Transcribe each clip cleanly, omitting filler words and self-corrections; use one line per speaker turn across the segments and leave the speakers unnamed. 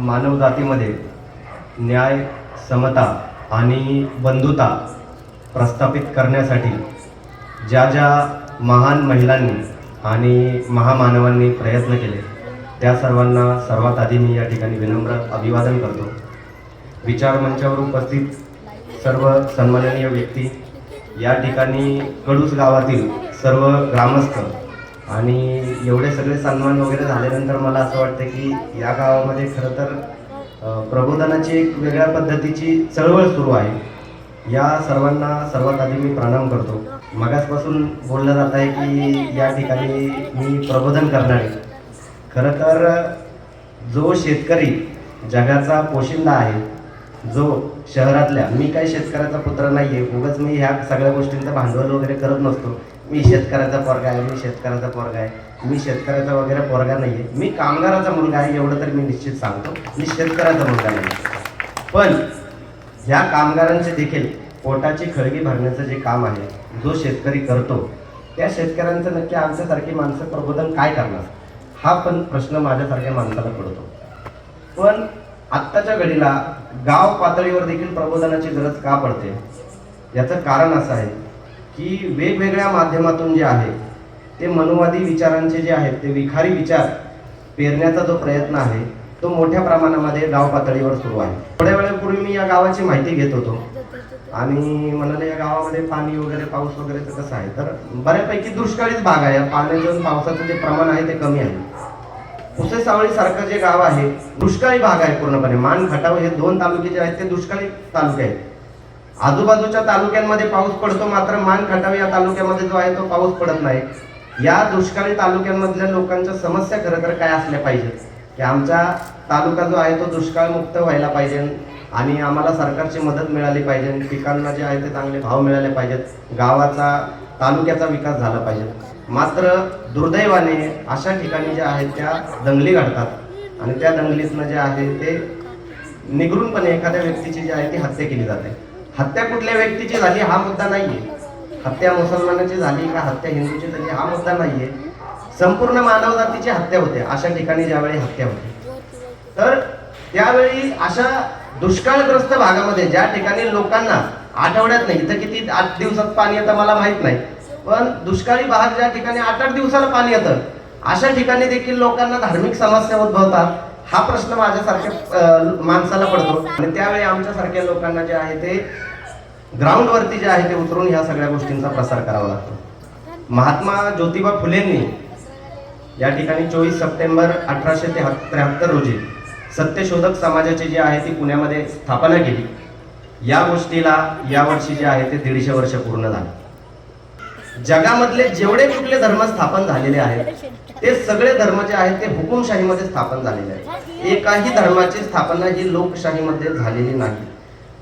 मानवजातीमध्ये न्याय, समता आणि बंधुता प्रस्थापित करण्यासाठी ज्या ज्या महान महिलांनी आणि महामानवांनी प्रयत्न केले त्या सर्वांना सर्वात आधी मी या ठिकाणी विनम्र अभिवादन करतो. विचारमंचावर उपस्थित सर्व सन्माननीय व्यक्ती, या ठिकाणी कडूस गावातील सर्व ग्रामस्थ आणि एवढे सगळे सन्मान वगैरे झाल्यानंतर मला असं वाटतं की या गावामध्ये खरं तर प्रबोधनाची एक वेगळ्या पद्धतीची चळवळ सुरू आहे. या सर्वांना सर्वात आधी मी प्रणाम करतो. मगासपासून बोललं जात आहे की या ठिकाणी मी प्रबोधन करणार आहे. खरं तर जो शेतकरी जगाचा पोशिंदा आहे, जो शहरातल्या, मी काही शेतकऱ्याचा पुत्र नाही आहे, उगाच मी ह्या सगळ्या गोष्टींचं भांडवल वगैरे करत नसतो. मी शेतकऱ्याचा पोरगा आहे, मी शेतकऱ्याचा पोरगा आहे, मी शेतकऱ्याचा वगैरे पोरगा नाही आहे, मी कामगाराचा मुलगा आहे, एवढं तर मी निश्चित सांगतो. मी शेतकऱ्याचा मुलगा नाही. पण ह्या कामगारांचे देखील पोटाची खळगी भरण्याचं जे काम आहे, जो शेतकरी करतो, त्या शेतकऱ्यांचं नक्की आमच्यासारखी माणसं प्रबोधन काय करणार, हा पण प्रश्न माझ्यासारख्या माणसाला पडतो. पण आत्ताच्या घडीला गाव पातळीवर देखील प्रबोधनाची गरज का पडते, याचं कारण असं आहे की वेगवेगळ्या माध्यमातून जे आहे ते मनुवादी विचारांचे जे आहेत ते विखारी विचार पेरण्याचा जो प्रयत्न आहे तो मोठ्या प्रमाणामध्ये गाव पातळीवर सुरू आहे. थोड्या वेळापूर्वी मी या गावाची माहिती घेत होतो आणि म्हणाले या गावामध्ये पाणी वगैरे पाऊस वगैरेचं कसं आहे, तर बऱ्यापैकी दुष्काळीच भाग आहे. पाण्याचं पावसाचं जे प्रमाण आहे ते कमी आहे. पुसे सावळी सारखं जे गाव आहे दुष्काळी भाग आहे पूर्णपणे. मान खटाव हे 2 तालुके जे आहेत ते दुष्काळी तालुके आहेत. आजूबाजूच्या तालुक्यांमध्ये पाऊस पडतो, मात्र मान खटाव या तालुक्यामध्ये जो आहे तो पाऊस पडत नाही. या दुष्काळी तालुक्यांमधल्या लोकांच्या समस्या खरं तर काय असल्या पाहिजेत की आमचा तालुका जो आहे तो दुष्काळमुक्त व्हायला पाहिजे आणि आम्हाला सरकारची मदत मिळाली पाहिजे, पिकांना जे आहे ते चांगले भाव मिळाले पाहिजेत, गावाचा तालुक्याचा विकास झाला पाहिजे. मात्र दुर्दैवाने अशा ठिकाणी ज्या आहेत त्या दंगली घडतात आणि त्या दंगलीतनं जे आहे ते निगरूनपणे एखाद्या व्यक्तीची जी आहे ती हत्या केली जाते. हत्या कुठल्या व्यक्तीची झाली हा मुद्दा नाहीये, हत्या मुसलमानाची झाली का हत्या हिंदूची झाली हा मुद्दा नाहीये, संपूर्ण मानवजातीची हत्या होते अशा ठिकाणी ज्यावेळी हत्या होते. तर त्यावेळी अशा दुष्काळग्रस्त भागामध्ये ज्या ठिकाणी लोकांना आठवड्यात नाही, तर किती 8 दिवसात पाणी येतं मला माहित नाही, पण दुष्काळी भाग ज्या ठिकाणी 8-8 दिवसाला पाणी येतं अशा ठिकाणी देखील लोकांना धार्मिक समस्या उद्भवतात. हा प्रश्न माझ्यासारख्या माणसाला पडतो आणि त्यावेळी आमच्यासारख्या लोकांना जे आहे ते ग्राउंडवरती जे आहे ते उतरून ह्या सगळ्या गोष्टींचा प्रसार करावा लागतो. महात्मा ज्योतिबा फुलेंनी या ठिकाणी 24 सप्टेंबर 1873 रोजी सत्यशोधक समाजाची जी आहे ती पुण्यामध्ये स्थापना केली. या गोष्टीला यावर्षी जे आहे ते 150 वर्ष पूर्ण झाले. जगामधले जेवढे कुठले धर्म स्थापन झालेले आहेत ते सगळे धर्म जे आहेत ते हुकुमशाहीमध्ये स्थापन झालेले आहेत. एकाही धर्माची स्थापना ही लोकशाहीमध्ये झालेली नाही.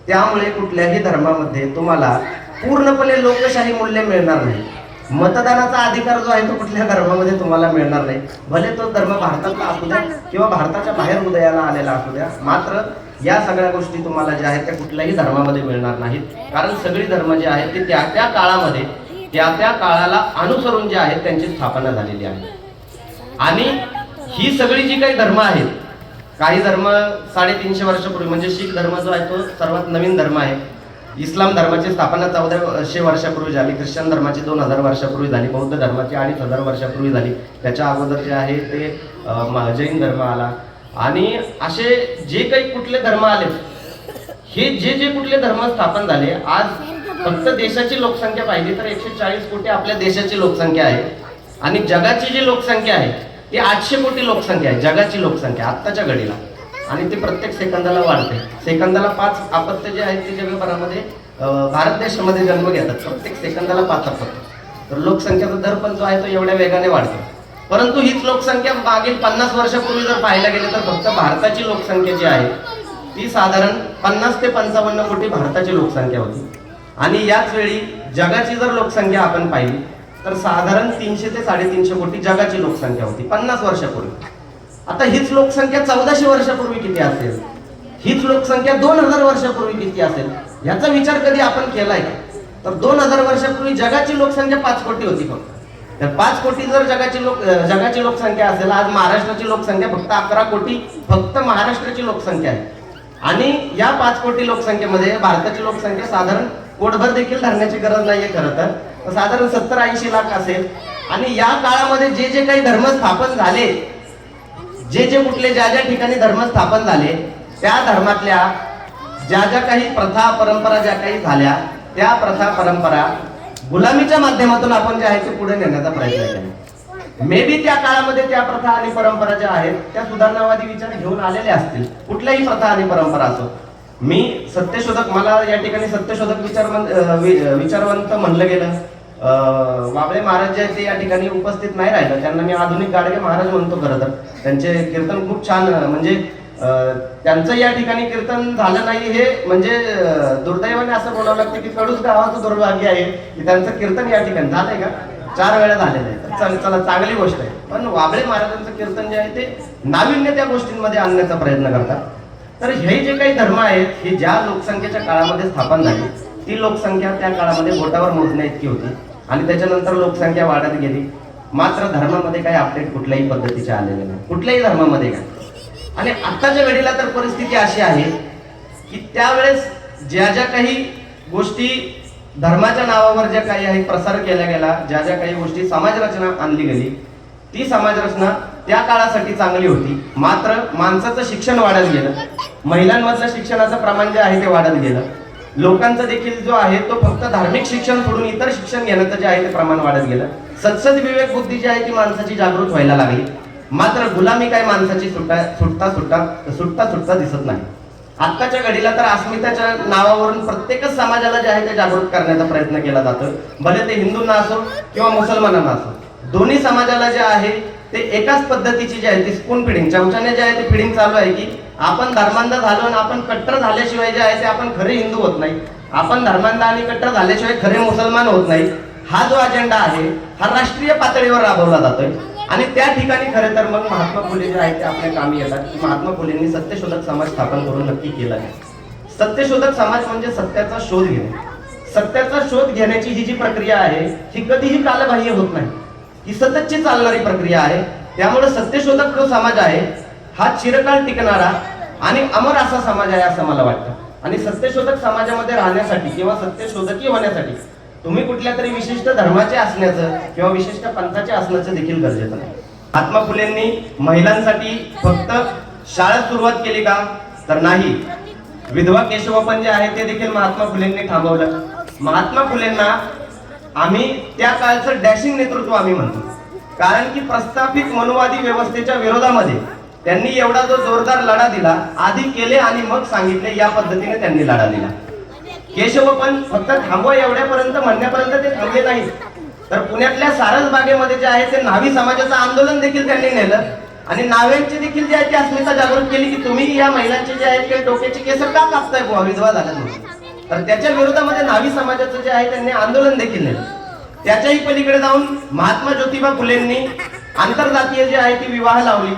त्यामुळे कुठल्याही धर्मामध्ये तुम्हाला पूर्णपणे लोकशाही मूल्य मिळणार नाही. मतदानाचा अधिकार जो आहे तो कुठल्या धर्मामध्ये तुम्हाला मिळणार नाही, भले तो धर्म भारतातला असू द्या किंवा भारताच्या बाहेर उदयाला आलेला असू द्या. मात्र या सगळ्या गोष्टी तुम्हाला ज्या आहेत त्या कुठल्याही धर्मामध्ये मिळणार नाहीत. कारण सगळी धर्म जे आहेत ते त्या त्या काळामध्ये त्या त्या काळाला अनुसरून जे आहेत त्यांची स्थापना झालेली आहे. आणि ही सगळी जी काही धर्म आहेत, काही धर्म 350 वर्षापूर्वी, म्हणजे शीख धर्म जो आहे तो सर्वात नवीन धर्म आहे. इस्लाम धर्माची स्थापना 1400 वर्षापूर्वी झाली, ख्रिश्चन धर्माची 2000 वर्षापूर्वी झाली, बौद्ध धर्माची 2500 वर्षापूर्वी झाली. त्याच्या अगोदर जे आहे ते जैन धर्म आला. आणि असे जे काही कुठले धर्म आले, हे जे जे कुठले धर्म स्थापन झाले, आज फक्त देशाची लोकसंख्या पाहिली तर 140 कोटी आपल्या देशाची लोकसंख्या आहे आणि जगाची जी लोकसंख्या आहे ती 800 कोटी लोकसंख्या आहे. जगाची लोकसंख्या आत्ताच्या घडीला, आणि ती प्रत्येक सेकंदाला वाढते. सेकंदाला 5 अपत्य जे आहेत ते जगभरामध्ये भारत देशामध्ये जन्म घेतात. प्रत्येक सेकंदाला 5 अपत्य. तर लोकसंख्येचा दर पण जो आहे तो एवढ्या वेगाने वाढतो. परंतु हीच लोकसंख्या मागील 50 वर्षापूर्वी जर पाहायला गेले तर फक्त भारताची लोकसंख्या जी आहे ती साधारण 50 ते 55 कोटी भारताची लोकसंख्या होती. आणि याच वेळी जगाची जर लोकसंख्या आपण पाहिली तर साधारण 300 ते 350 कोटी जगाची लोकसंख्या होती 50 वर्षापूर्वी. आता हीच लोकसंख्या 1400 वर्षापूर्वी किती असेल, हीच लोकसंख्या 2000 वर्षापूर्वी किती असेल, याचा विचार कधी आपण केलाय का? तर 2000 वर्षापूर्वी जगाची लोकसंख्या 5 कोटी होती फक्त. तर 5 कोटी जर जगाची लोकसंख्या असेल, आज महाराष्ट्राची लोकसंख्या फक्त 11 कोटी फक्त महाराष्ट्राची लोकसंख्या आहे. आणि या 5 कोटी लोकसंख्येमध्ये भारताची लोकसंख्या साधारण कोटभर देखील धरण्याची गरज नाहीये खरं तर साधारण 70-80 लाख असेल. आणि या काळामध्ये जे जे काही धर्म स्थापन झाले, कुठले ज्या ठिकाणी धर्म स्थापन झाले, त्या धर्मातल्या ज्या काही प्रथा परंपरा ज्या काही झाल्या, त्या प्रथा परंपरा गुलामीच्या माध्यमातून आपण जे आहे ते पुढे नेण्याचा प्रयत्न केला. मे बी त्या काळामध्ये त्या प्रथा आणि परंपरा ज्या आहेत त्या सुधारणावादी विचार घेऊन आलेले असतील, कुठल्याही प्रथा आणि परंपरा असो. मी सत्यशोधक, मला या ठिकाणी सत्यशोधक विचारवंत म्हणलं गेलं. वाबळे महाराज जे ते या ठिकाणी उपस्थित नाही राहिलं, त्यांना मी आधुनिक गाडगे महाराज म्हणतो. खरं तर त्यांचे कीर्तन खूप छान, म्हणजे त्यांचं या ठिकाणी कीर्तन झालं नाही हे म्हणजे दुर्दैवाने असं बोलावं लागतं की कडूच गावाचं दुर्भाग्य आहे की त्यांचं कीर्तन या ठिकाणी झालंय का 4 वेळा झालेलं आहे. चला चांगली गोष्ट आहे. पण वाबळे महाराजांचं कीर्तन जे आहे ते नाविन्य त्या गोष्टींमध्ये आणण्याचा प्रयत्न करतात. तर हे जे काही धर्म आहेत हे ज्या लोकसंख्येच्या काळामध्ये स्थापन झाली, ती लोकसंख्या त्या काळामध्ये बोटावर मोजण्या इतकी होती आणि त्याच्यानंतर लोकसंख्या वाढत गेली. मात्र धर्मामध्ये काही अपडेट कुठल्याही पद्धतीचे आलेले नाही, कुठल्याही धर्मामध्ये काय. आणि आत्ताच्या घडीला तर परिस्थिती अशी आहे की त्यावेळेस ज्या काही गोष्टी धर्माच्या नावावर ज्या काही आहे प्रसार केला गेला, ज्या काही गोष्टी समाजरचना आणली गेली, ती समाजरचना त्या काळासाठी चांगली होती. मात्र माणसाचं शिक्षण वाढत गेलं, महिलांमधलं शिक्षणाचं प्रमाण जे आहे ते वाढत गेलं, लोकांचा देखील जो आहे तो फक्त धार्मिक शिक्षण सोडून इतर शिक्षण घेण्याचं जे आहे ते प्रमाण वाढत गेलं. सत्सद विवेक बुद्धी जी आहे ती माणसाची जागृत व्हायला लागली. मात्र गुलामी काय माणसाची सुटता दिसत नाही. आत्ताच्या घडीला तर अस्मिताच्या नावावरून प्रत्येकच समाजाला जे आहे ते जागृत करण्याचा प्रयत्न केला जातो. भले ते हिंदूंना असो किंवा मुसलमानांना असो, दोन्ही समाजाला जे आहे ते एकाच पद्धतीची जी आहे ती स्पून फिडिंग, चमच्याने जे आहे ते फिडिंग चालू आहे की आपण धर्मांध झालो आणि आपण कट्टर झाल्याशिवाय जे आहे ते आपण खरे हिंदू होत नाही, आपण धर्मांध आणि कट्टर झाल्याशिवाय खरे मुसलमान होत नाही. हा जो अजेंडा आहे हा राष्ट्रीय पातळीवर राबवला जातोय. आणि त्या ठिकाणी खरं तर मग महात्मा फुले जे आहेत ते आपल्या कामी येतात की महात्मा फुलेंनी सत्यशोधक समाज स्थापन करून नक्की केला आहे. सत्यशोधक समाज म्हणजे सत्याचा शोध घेणे. सत्याचा शोध घेण्याची ही जी प्रक्रिया आहे ही कधीही कालबाह्य होत नाही, ही सततची चालणारी प्रक्रिया आहे. त्यामुळे सत्यशोधक जो समाज आहे हा चिरकाळ टिकणारा आणि अमर असा समाज आहे असं मला वाटतं. आणि सत्यशोधक समाजामध्ये राहण्यासाठी किंवा सत्यशोधकी होण्यासाठी तुम्ही कुठल्या तरी विशिष्ट धर्माचे असण्याचं किंवा विशिष्ट पंथाचे असण्याचं देखील गरजेचं नाही. महात्मा फुलेंनी महिलांसाठी फक्त शाळा सुरुवात केली का तर नाही, विधवा केशवपन जे आहे ते देखील महात्मा फुलेंनी थांबवलं. महात्मा फुलेंना आम्ही त्या काळचं डॅशिंग नेतृत्व आम्ही म्हणतो, कारण की प्रस्थापित मनुवादी व्यवस्थेच्या विरोधामध्ये त्यांनी एवढा जो जोरदार लढा दिला, आधी केले आणि मग सांगितले, या पद्धतीने त्यांनी लढा दिला. केशवपन फक्त थांबवा एवढ्यापर्यंत म्हणण्यापर्यंत ते थांबले नाही, तर पुण्यातल्या सारसबागेमध्ये जे आहे ते न्हावी समाजाचं आंदोलन देखील त्यांनी नेलं आणि न्हाव्यांची देखील जी आहे ती अस्मिता जागृत केली की तुम्ही या महिलांचे जे आहेत ते डोक्याचे केस का कापताय बुवा विधवा झाल्या म्हणून. तर त्याच्या विरोधामध्ये न्हावी समाजाचं जे आहे त्यांनी आंदोलन देखील नेलं. त्याच्याही पलीकडे जाऊन महात्मा ज्योतिबा फुलेंनी आंतरजातीय जे आहे ती विवाह लावली.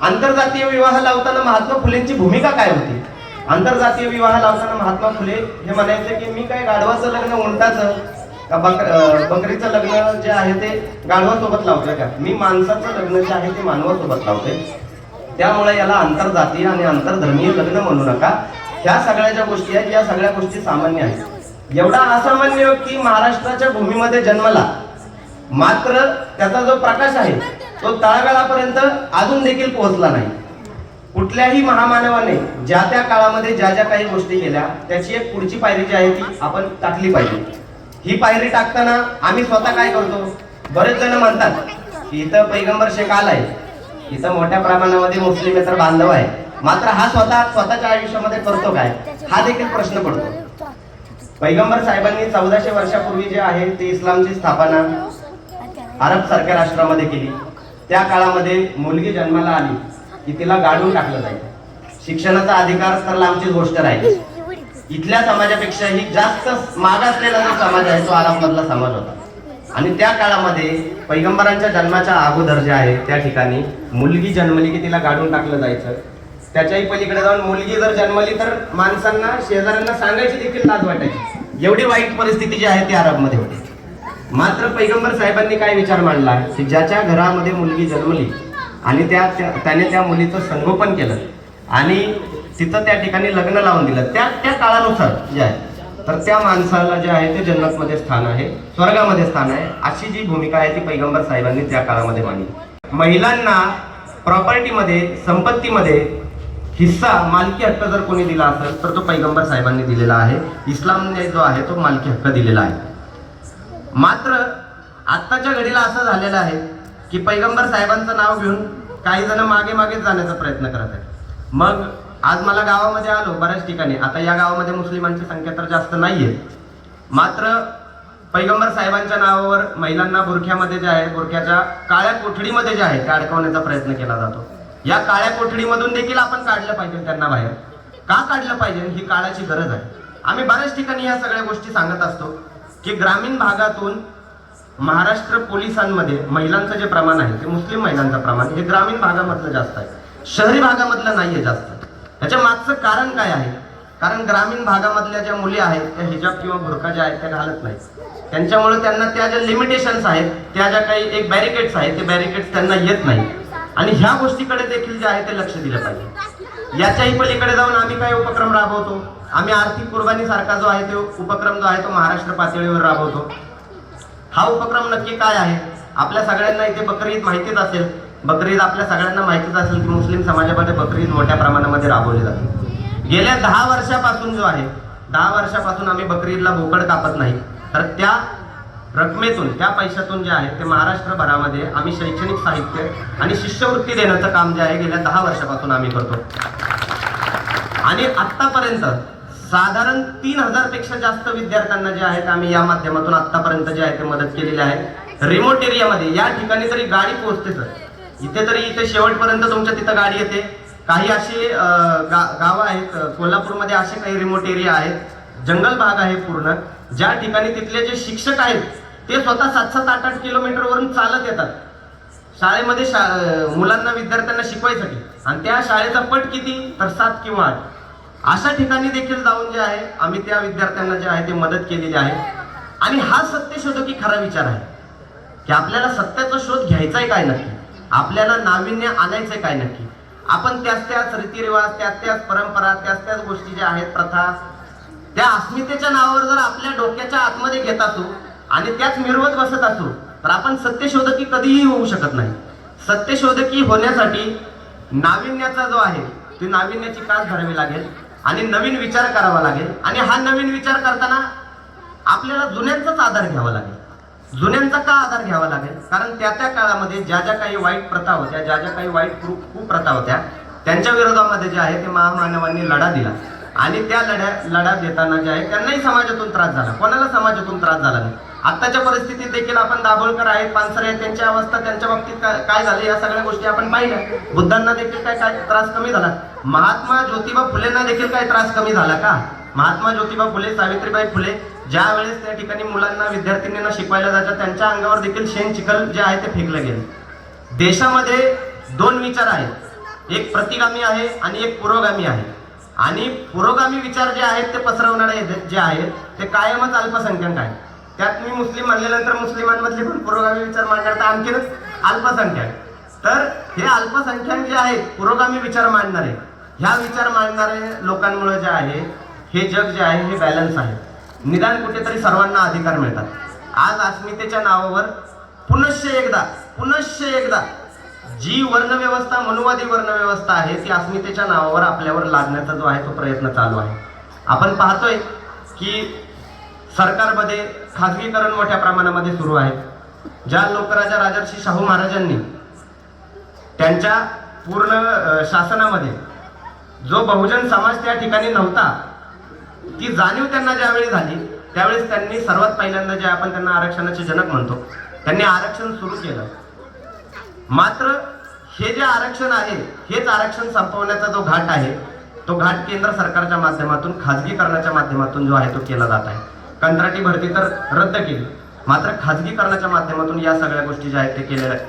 आंतरजातीय विवाह लावताना महात्मा फुलेंची भूमिका काय होती? आंतरजातीय विवाह लावताना महात्मा फुले हे म्हणायचे की मी काय गाढवाचं लग्न उंटाचं का बकरीचं लग्न जे आहे ते गाढवासोबत लावतोय का? मी माणसाचं लग्न जे आहे ते मानवासोबत लावतोय. त्यामुळे याला आंतरजातीय आणि आंतरधर्मीय लग्न म्हणू नका. ह्या सगळ्या ज्या गोष्टी आहेत या सगळ्या गोष्टी सामान्य आहेत. एवढा असामान्य व्यक्ती महाराष्ट्राच्या भूमीमध्ये जन्मला, मात्र त्याचा जो प्रकाश आहे तो तळागाळापर्यंत अजून देखील पोहोचला नाही. कुठल्याही महामानवाने ज्या त्या काळामध्ये ज्या ज्या काही गोष्टी केल्या त्याची एक पुढची पायरी जी आहे ती आपण टाकली पाहिजे. ही पायरी टाकताना आम्ही स्वतः काय करतो? बरेच जण म्हणतात की इथं पैगंबर शेख आलाय, इथं मोठ्या प्रमाणामध्ये मुस्लिमेतर बांधव आहे, मात्र हा स्वतःच्या आयुष्यामध्ये करतो काय, हा देखील प्रश्न पडतो. पैगंबर साहेबांनी 1400 वर्षापूर्वी जे आहे ते इस्लामची स्थापना अरब सारख्या राष्ट्रामध्ये केली. त्या काळामध्ये मुलगी जन्माला आली की तिला गाडून टाकलं जाईल. शिक्षणाचा अधिकार तर लांबचीच गोष्ट राहील. इथल्या समाजापेक्षाही जास्त मागासलेला जो समाज आहे तो अरबमधला समाज होता. आणि त्या काळामध्ये पैगंबरांच्या जन्माच्या अगोदर जे आहे त्या ठिकाणी मुलगी जन्मली की तिला गाडून टाकलं जायचं. त्याच्याही पलीकडे जाऊन मुलगी जर जन्मली तर माणसांना शेजाऱ्यांना सांगायची देखील लाज वाटायची. एवढी वाईट परिस्थिती जी आहे ती अरबमध्ये होती. मात्र पैगंबर साहेबांनी काय विचार मांडला की ज्याच्या घरामध्ये मुलगी जन्मली आणि त्याने त्या मुलीचं संगोपन केलं आणि तिथं त्या ठिकाणी लग्न लावून दिलं, त्या काळानुसार जे आहे तर त्या माणसाला जे आहे ते जन्नतमध्ये स्थान आहे, स्वर्गामध्ये स्थान आहे, अशी जी भूमिका आहे ती पैगंबर साहेबांनी त्या काळामध्ये मांडली. महिलांना प्रॉपर्टीमध्ये, संपत्तीमध्ये हिस्सा, मालकी हक्क जर कोणी दिला असेल तर तो पैगंबर साहेबांनी दिलेला आहे. इस्लामने जो आहे तो मालकी हक्क दिलेला आहे. मात्र आत्ताच्या घडीला असं झालेलं आहे की पैगंबर साहेबांचं नाव घेऊन काही जण मागे मागेच जाण्याचा प्रयत्न करत आहेत. मग आज मला गावामध्ये आलो बऱ्याच ठिकाणी, आता या गावामध्ये मुस्लिमांची संख्या तर जास्त नाहीये, मात्र पैगंबर साहेबांच्या नावावर महिलांना बुरख्यामध्ये जे आहे, बुरख्याच्या काळ्या कोठडीमध्ये जे आहे ते अडकवण्याचा प्रयत्न केला जातो. या काळ्या कोठडीमधून देखील आपण काढलं पाहिजे त्यांना बाहेर. का काढलं पाहिजे ही काळाची गरज आहे. आम्ही बऱ्याच ठिकाणी या सगळ्या गोष्टी सांगत असतो की ग्रामीण भागातून महाराष्ट्र पोलिसांमध्ये महिलांचं जे प्रमाण आहे ते मुस्लिम महिलांचं प्रमाण हे ग्रामीण भागामधलं जास्त आहे, शहरी भागामधलं नाहीये जास्त. याच्या मागचं कारण काय आहे? कारण ग्रामीण भागामधल्या ज्या मुली आहेत त्या हिजाब किंवा बुरखा ज्या आहेत त्या घालत नाहीत. त्यांच्यामुळे त्यांना त्या ज्या लिमिटेशन्स आहेत, त्या ज्या काही एक बॅरिकेड्स आहेत ते बॅरिकेड्स त्यांना येत नाही. आणि ह्या गोष्टीकडे देखील जे आहे ते लक्ष दिलं पाहिजे. याच्याही पलीकडे जाऊन आम्ही काय उपक्रम राबवतो, आम्ही आर्थिक कुर्बानी सारखा जो आहे तो उपक्रम जो आहे तो महाराष्ट्र पातळीवर राबवतो. हा उपक्रम नक्की काय आहे? आपल्या सगळ्यांना इथे बकरी ईद माहितीच असेल. बकरी ईद आपल्या सगळ्यांना माहितीच असेल की मुस्लिम समाजामध्ये बकरी ईद मोठ्या प्रमाणामध्ये राबवली जाते. गेल्या 10 वर्षापासून जो आहे 10 वर्षापासून आम्ही बकरी ईदला बोकड कापत नाही, तर त्या रकमेतून, त्या पैशातून जे आहे ते महाराष्ट्रभरामध्ये आम्ही शैक्षणिक साहित्य आणि शिष्यवृत्ती देण्याचं काम जे आहे गेल्या 10 वर्षापासून आम्ही करतो. आणि आत्तापर्यंत साधारण 3000 पेक्षा जास्त विद्यार्थ्यांना जे आहेत आम्ही या माध्यमातून आत्तापर्यंत जे आहे ते मदत केलेली आहे. रिमोट एरियामध्ये या ठिकाणी तरी गाडी पोहोचते सर, इथे शेवटपर्यंत तुमच्या तिथं गाडी येते. काही अशी गावं आहेत कोल्हापूरमध्ये, असे काही रिमोट एरिया आहेत, जंगल भाग आहे पूर्ण, ज्या ठिकाणी तिथले जे शिक्षक आहेत ते स्वतः 7-7, 8-8 किलोमीटरवरून चालत येतात शाळेमध्ये मुलांना, विद्यार्थ्यांना शिकवायसाठी. आणि त्या शाळेचा पट किती तर 7 किंवा 8. अशा ठिकाणी देखील जाऊन जे आहे आम्ही त्या विद्यार्थ्यांना जे आहे ते मदत केलेली आहे. आणि हा सत्यशोधकी खरा विचार आहे की आपल्याला सत्याचा शोध घ्यायचा आहे काय नक्की, आपल्याला नाविन्य आणायचंय काय नक्की. आपण त्याच रीतिरिवाज, त्याच परंपरा, त्याच गोष्टी ज्या आहेत, प्रथा, त्या अस्मितेच्या नावावर जर आपल्या डोक्याच्या आतमध्ये घेत असू आणि त्याच मिरवत बसत असू तर आपण सत्यशोधकी कधीही होऊ शकत नाही. सत्यशोधकी होण्यासाठी नाविन्याचा जो आहे ती नाविन्याची कास धरावी लागेल आणि नवीन विचार करावा लागेल. आणि हा नवीन विचार करताना आपल्याला जुन्यांचाच आधार घ्यावा लागेल. जुन्यांचा का आधार घ्यावा लागेल? कारण त्या काळामध्ये ज्या काही वाईट प्रथा होत्या, ज्या काही वाईट कुप्रथा होत्या, त्यांच्या विरोधामध्ये जे आहे ते महामानवांनी लढा दिला. आणि त्या लढा देताना जे आहे त्यांनाही समाजातून त्रास झाला, कोणाला समाजातून त्रास झाला नाही. आत्ताच्या परिस्थितीत देखील आपण दाभोळकर आहेत, पानसरे आहेत, त्यांची अवस्था, त्यांच्या बाबतीत काय झाले या सगळ्या गोष्टी आपण पाहिल्या. बुद्धांना देखील काय त्रास कमी झाला? महात्मा ज्योतिबा फुलेंना देखील काय त्रास कमी झाला का? महात्मा ज्योतिबा फुले, सावित्रीबाई फुले ज्या वेळेस त्या ठिकाणी मुलांना, विद्यार्थिनींना शिकवायला जायचं त्यांच्या अंगावर देखील शेण चिखल जे आहे ते फेकलं गेलं. देशामध्ये 2 विचार आहेत, एक प्रतिगामी आहे आणि एक पुरोगामी आहे. आणि पुरोगामी विचार जे आहेत ते पसरवणारे जे आहेत ते कायमच अल्पसंख्याक आहेत. त्यात मी मुस्लिम म्हणल्यानंतर मुस्लिमांमधले पण पुरोगामी विचार मांडणार तर आणखीनच अल्पसंख्याक. तर हे अल्पसंख्याक जे आहेत पुरोगामी विचार मांडणारे, ह्या विचार मांडणारे लोकांमुळे जे आहे हे जग जे आहे हे बॅलन्स आहे. निदान कुठेतरी सर्वांना अधिकार मिळतात. आज अस्मितेच्या नावावर पुनश्च एकदा जी वर्णव्यवस्था, मनुवादी वर्णव्यवस्था आहे ती अस्मितेच्या नावावर आपल्यावर लादण्याचा जो आहे तो प्रयत्न चालू आहे. आपण पाहतोय की सरकारमध्ये खाजगीकरण मोठ्या प्रमाणामध्ये सुरू आहे. ज्या लोकराजा राजर्षी शाहू महाराजांनी त्यांच्या पूर्ण शासनामध्ये जो बहुजन समाज त्या ठिकाणी नव्हता, ती जाणीव त्यांना ज्यावेळी झाली त्यावेळेस त्यांनी सर्वात पहिल्यांदा जे आपण त्यांना आरक्षणाचे जनक म्हणतो, त्यांनी आरक्षण सुरू केलं. मात्र हे जे आरक्षण आहे हेच आरक्षण संपवण्याचा जो घाट आहे तो घाट केंद्र सरकारच्या माध्यमातून, खाजगीकरणाच्या माध्यमातून जो आहे तो केला जात आहे. कंत्राटी भरती तर रद्द केली, मात्र खाजगीकरणाच्या माध्यमातून या सगळ्या गोष्टी ज्या आहेत ते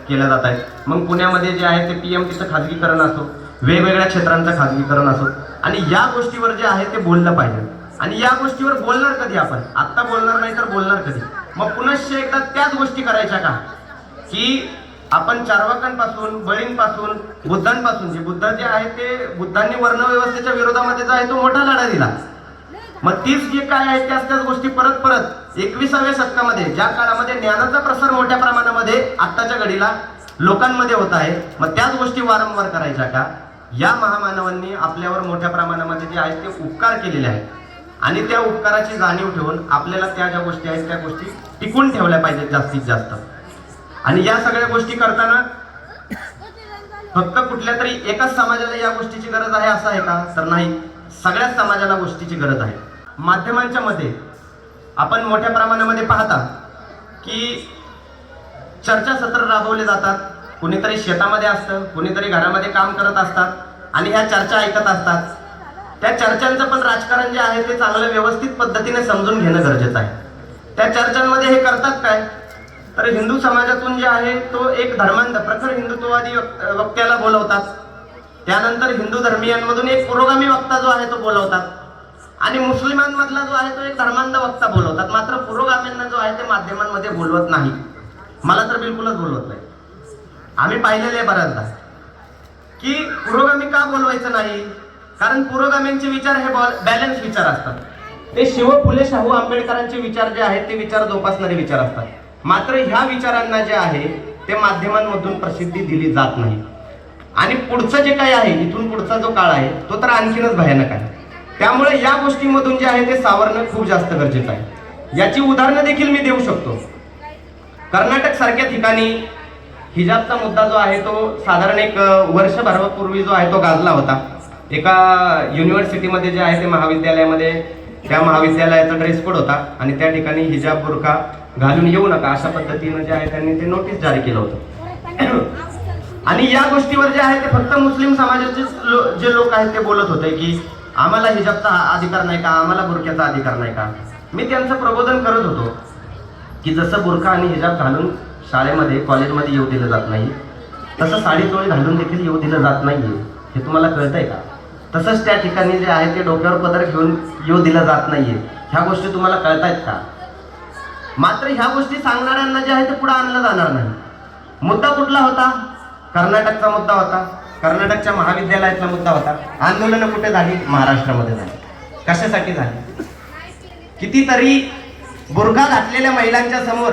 केल्या जात आहेत. मग पुण्यामध्ये जे आहे ते PMTचं खाजगीकरण असो, वेगवेगळ्या क्षेत्रांचं खाजगीकरण असो, आणि या गोष्टीवर जे आहे ते बोललं पाहिजे. आणि या गोष्टीवर बोलणार कधी आपण? आत्ता बोलणार नाही तर बोलणार कधी? मग पुनश्च एकदा त्याच गोष्टी करायच्या का की आपण चार्वाकांपासून, बळींपासून, बुद्धांपासून, बुद्ध जे आहे ते बुद्धांनी वर्णव्यवस्थेच्या विरोधामध्ये जो आहे तो मोठा लढा दिला. मग तीच जे काय आहे त्याच गोष्टी परत परत 21व्या शतकामध्ये, ज्या काळामध्ये ज्ञानाचा प्रसार मोठ्या प्रमाणामध्ये आत्ताच्या घडीला लोकांमध्ये होत आहे, मग त्याच गोष्टी वारंवार करायच्या का? या महामानवांनी आपल्यावर मोठ्या प्रमाणामध्ये जे आहेत ते उपकार केलेले आहेत आणि त्या उपकाराची जाणीव ठेवून आपल्याला त्या ज्या गोष्टी आहेत त्या गोष्टी टिकून ठेवल्या पाहिजेत जास्तीत जास्त. आणि या सगळ्या गोष्टी करताना फक्त कुठल्या तरी एकाच समाजाला या गोष्टीची गरज आहे असं आहे का? तर नाही, सगळ्याच समाजाला गोष्टीची गरज आहे. माध्यमांच्या मध्ये आपण मोठ्या प्रमाणामध्ये पाहता की चर्चासत्र राबवले जातात. कुणीतरी शेतामध्ये असतं, कुणीतरी घरामध्ये काम करत असतात आणि ह्या चर्चा ऐकत असतात. त्या चर्चांचं पण राजकारण जे आहे ते चांगलं व्यवस्थित पद्धतीने समजून घेणं गरजेचं आहे. त्या चर्चांमध्ये हे करतात काय, तर हिंदू समाजातून जे आहे तो एक धर्मांध प्रखर हिंदुत्ववादी वक्त्याला बोलवतात. त्यानंतर हिंदू धर्मीयांमधून एक पुरोगामी वक्ता जो आहे तो बोलवतात आणि मुस्लिमांमधला जो आहे तो एक धर्मांध वक्ता बोलवतात. मात्र पुरोगामींना जो आहे ते माध्यमांमध्ये बोलवत नाही. मला तर बिलकुलच बोलवत नाही. आम्ही पाहिलेले आहे बऱ्याचदा की पुरोगामी का बोलवायचं नाही, कारण पुरोगामींचे विचार हे बॅलन्स विचार असतात. ते शिव फुले शाहू आंबेडकरांचे विचार जे आहेत ते विचार जोपासणारे विचार असतात. मात्र ह्या विचारांना जे आहे ते माध्यमांमधून प्रसिद्धी दिली जात नाही. आणि पुढचं जे काही आहे, इथून पुढचा जो काळ आहे तो तर आणखीनच भयानक आहे. त्यामुळे या गोष्टींमधून जे आहे ते सावरणं खूप जास्त गरजेचं आहे. याची उदाहरणं देखील मी देऊ शकतो. कर्नाटक सारख्या ठिकाणी हिजाबचा मुद्दा जो आहे तो साधारण एक वर्षभरापूर्वी जो आहे तो गाजला होता. एका युनिव्हर्सिटीमध्ये जे आहे ते महाविद्यालयामध्ये, त्या महाविद्यालयाचा ड्रेस कोड होता आणि त्या ठिकाणी हिजाब बुरखा घालून येऊ नका अशा पद्धतीनं जे आहे त्यांनी ते नोटीस जारी केलं होतं. आणि या गोष्टीवर जे आहे ते फक्त मुस्लिम समाजाचे जे लोक आहेत ते बोलत होते की आम्हाला हिजाबचा अधिकार नाही का, आम्हाला बुरख्याचा अधिकार नाही का. मी त्यांचं प्रबोधन करत होतो की जसं बुरखा आणि हिजाब घालून शाळेमध्ये, कॉलेजमध्ये येऊ दिलं जात नाही, तसं साडी चोळी घालून देखील येऊ दिलं जात नाहीये. हे तुम्हाला कळतंय का? तसंच त्या ठिकाणी जे आहे ते डोक्यावर पदर घेऊन येऊ दिलं जात नाहीये. ह्या गोष्टी तुम्हाला कळतायत का? मात्र ह्या गोष्टी सांगणाऱ्यांना जे आहे ते पुढे आणलं जाणार नाही. मुद्दा कुठला होता? कर्नाटकचा मुद्दा होता. कर्नाटकच्या महाविद्यालयातला मुद्दा होता. आंदोलनं कुठे झाली? महाराष्ट्रामध्ये झाली. कशासाठी झाली? कितीतरी बुरखा घातलेल्या महिलांच्या समोर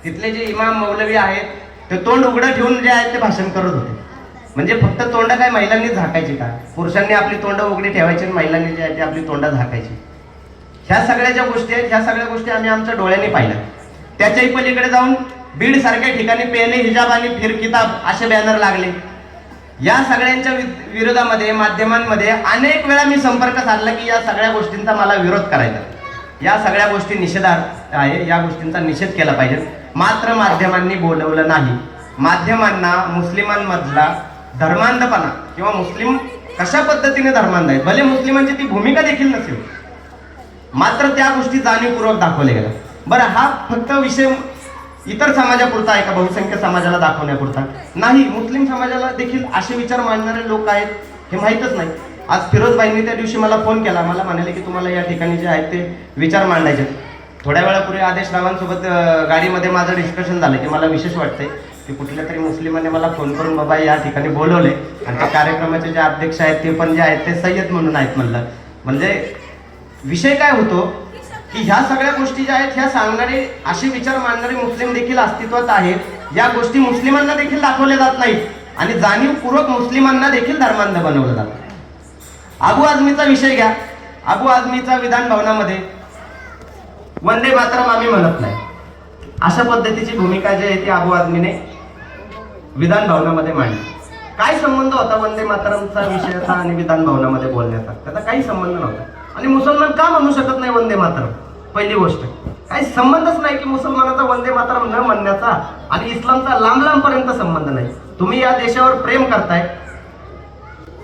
तिथले जे इमाम मौलवी आहेत ते तोंड उघडं ठेवून जे आहेत ते भाषण करत होते. म्हणजे फक्त तोंड काय महिलांनी झाकायची का? पुरुषांनी आपली तोंड उघडी ठेवायची आणि महिलांनी जे आहे ते आपली तोंड झाकायची. ह्या सगळ्या ज्या गोष्टी आहेत ह्या सगळ्या गोष्टी आम्ही आमच्या डोळ्यांनी पाहिल्या. त्याच्याही पलीकडे जाऊन बीड सारख्या ठिकाणी पेहले हिजाब आणि फिर किताब असे बॅनर लागले. या सगळ्यांच्या विरोधामध्ये माध्यमांमध्ये अनेक वेळा मी संपर्क साधला की या सगळ्या गोष्टींचा मला विरोध करायचा. या सगळ्या गोष्टी निषेधार्ह आहे, या गोष्टींचा निषेध केला पाहिजे. मात्र माध्यमांनी बोलवलं नाही. माध्यमांना मुस्लिमांमधला धर्मांधपणा किंवा मुस्लिम कशा पद्धतीने धर्मांध आहेत, भले मुस्लिमांची ती भूमिका देखील नसेल, मात्र त्या गोष्टी जाणीवपूर्वक दाखवल्या गेल्या. बरं, हा फक्त विषय इतर समाजापुरता आहे का? बहुसंख्य समाजाला दाखवण्यापुरता नाही. मुस्लिम समाजाला देखील असे विचार मांडणारे लोक आहेत हे माहीतच नाही. आज फिरोजबाईंनी त्या दिवशी मला फोन केला. मला म्हणाले की तुम्हाला या ठिकाणी जे आहेत ते विचार मांडायचे. थोड्या वेळापूर्वी आदेश रावांसोबत गाडीमध्ये माझं डिस्कशन झालं की मला विशेष वाटतंय की कुठल्या तरी मुस्लिमाने मला फोन करून बाबा या ठिकाणी बोलवले आणि त्या कार्यक्रमाचे जे अध्यक्ष आहेत ते पण जे आहेत ते सय्यद म्हणून आहेत म्हणलं. म्हणजे विषय काय होतो की ह्या सगळ्या गोष्टी ज्या आहेत ह्या सांगणारे, असे विचार मांडणारे मुस्लिम देखील अस्तित्वात आहेत. या गोष्टी मुस्लिमांना देखील दाखवल्या जात नाहीत आणि जाणीवपूर्वक मुस्लिमांना देखील धर्मांध बनवलं जातं. अबू आझमीचा विषय घ्या. अबू आझमीचा विधान भवनामध्ये वंदे मातरम आम्ही म्हणत नाही अशा पद्धतीची भूमिका जी आहे ती अबू आझमीने विधान भवनामध्ये मांडली. काय संबंध होता वंदे मातरमचा विषयाचा आणि विधान भवनामध्ये बोलण्याचा? त्याचा काही संबंध नव्हता. आणि मुसलमान का म्हणू शकत नाही वंदे मातरम? पहिली गोष्ट, काही संबंधच नाही की मुसलमानाचा वंदे मातरम न म्हणण्याचा आणि इस्लामचा लांब पर्यंत संबंध नाही. तुम्ही या देशावर प्रेम करताय.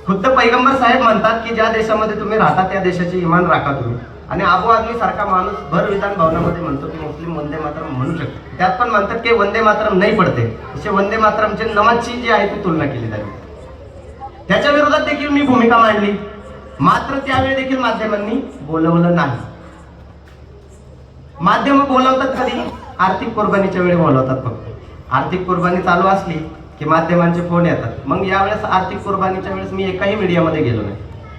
खुद्द पैगंबर साहेब म्हणतात की ज्या देशामध्ये तुम्ही राहता त्या देशाचे इमान राखा तुम्ही. आणि अबू आझमी सारखा माणूस भर विधान भवनामध्ये म्हणतो की मुस्लिम वंदे मातरम म्हणू शकतो. त्यात पण म्हणतात की वंदे मातरम नाही पडते. असे वंदे मातरमचे नमाजची जी आहे ती तुलना केली जाते. त्याच्या विरोधात देखील मी भूमिका मांडली. मात्र त्यावेळी देखील माध्यमांनी बोलवलं नाही. माध्यम बोलवतात कधी? आर्थिक कुर्बानीच्या वेळी बोलवतात फक्त। आर्थिक कुर्बानी चालू असली की माध्यमांचे फोन येतात। मग यावेळेस आर्थिक कुर्बानीच्या वेळेस मी एकाही मीडियामध्ये गेलो नाही,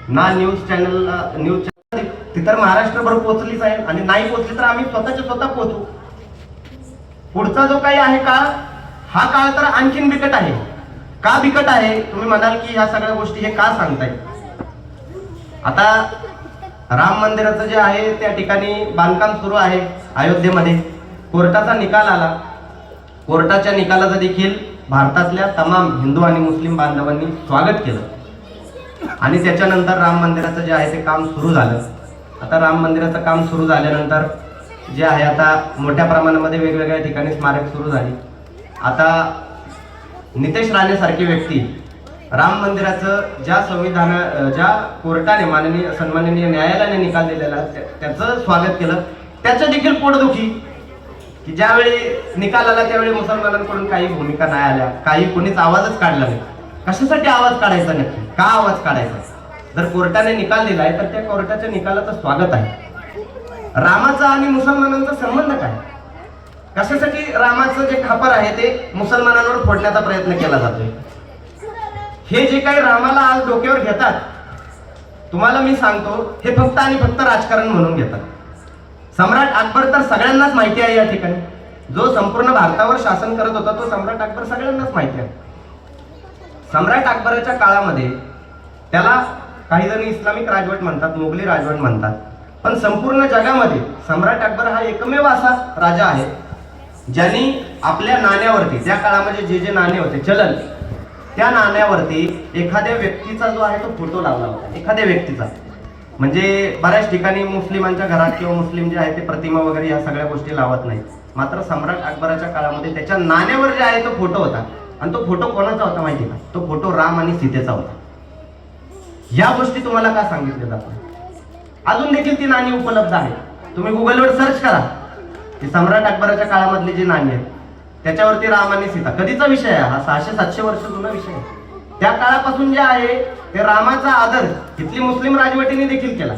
ना न्यूज चॅनल ती तर महाराष्ट्रभर पोहोचलीच आहे, आणि नाही पोहोचली तर आम्ही स्वतः पोहोचू। पुढचा जो काही आहे काळ, हा काळ तर आणखीन बिकट आहे। का बिकट आहे तुम्ही म्हणाल की ह्या सगळ्या गोष्टी हे का सांगताय? आता राम मंदिराचं जे आहे त्या ठिकाणी बांधकाम सुरू आहे अयोध्येमध्ये, कोर्टाचा निकाल आला। कोर्टाच्या निकालाचं देखील भारतातल्या तमाम हिंदू आणि मुस्लिम बांधवांनी स्वागत केलं, आणि त्याच्यानंतर राम मंदिराचं जे आहे ते काम सुरू झालं। आता राम मंदिराचं काम सुरू झाल्यानंतर जे आहे आता मोठ्या प्रमाणामध्ये वेगवेगळ्या ठिकाणी स्मारक सुरू झाली। आता नितेश राणे सारखी व्यक्ती राम मंदिराचं ज्या कोर्टाने सन्माननीय न्यायालयाने निकाल दिलेला त्याचं स्वागत केलं, त्याचं देखील पोटदुखी की ज्यावेळी निकाल आला त्यावेळी मुसलमानांकडून काही भूमिका नाही आल्या, काही कोणीच आवाजच काढला नाही। कशासाठी आवाज काढायचा नक्की, का आवाज काढायचा? जर कोर्टाने निकाल दिलाय तर त्या कोर्टाच्या निकालाचं स्वागत आहे। रामाचा आणि मुसलमानांचा संबंध काय? कशासाठी रामाचं जे खापर आहे ते मुसलमानांवर फोडण्याचा प्रयत्न केला जातोय? हे जे काही रामाला आज डोक्यावर घेतात, तुम्हाला मी सांगतो हे फक्त आणि फक्त राजकारण म्हणून घेतात। सम्राट अकबर तर सगळ्यांनाच माहिती आहे, या ठिकाणी जो संपूर्ण भारतावर शासन करत होता तो सम्राट अकबर सगळ्यांनाच माहिती आहे। सम्राट अकबराच्या काळामध्ये त्याला काही जण इस्लामिक राजवट म्हणतात, मुघली राजवट म्हणतात, पण संपूर्ण जगामध्ये सम्राट अकबर हा एकमेव असा राजा आहे ज्यांनी आपल्या नाण्यावरती, त्या काळामध्ये जे नाणे होते चलन, त्या नाण्यावरती एखाद्या व्यक्तीचा जो आहे तो फोटो लावला होता। एखाद्या व्यक्तीचा, म्हणजे बऱ्याच ठिकाणी मुस्लिमांच्या घरात किंवा मुस्लिम जे आहे ते प्रतिमा वगैरे या सगळ्या गोष्टी लावत नाही, मात्र सम्राट अकबराच्या काळामध्ये त्याच्या नाण्यावर जे आहे तो फोटो होता, आणि तो फोटो कोणाचा होता माहिती का? तो फोटो राम आणि सीतेचा होता। या गोष्टी तुम्हाला का सांगितल्या जातात? अजून देखील ती नाणी उपलब्ध आहे, तुम्ही गुगलवर सर्च करा की सम्राट अकबराच्या काळामधली जी नाणी आहेत त्याच्यावरती राम आणि सीता, कधीचा विषय आहे हा, 600-700 वर्ष जुना विषय आहे। त्या काळापासून जे आहे ते रामाचा आदर इथली मुस्लिम राजवटीने देखील केला।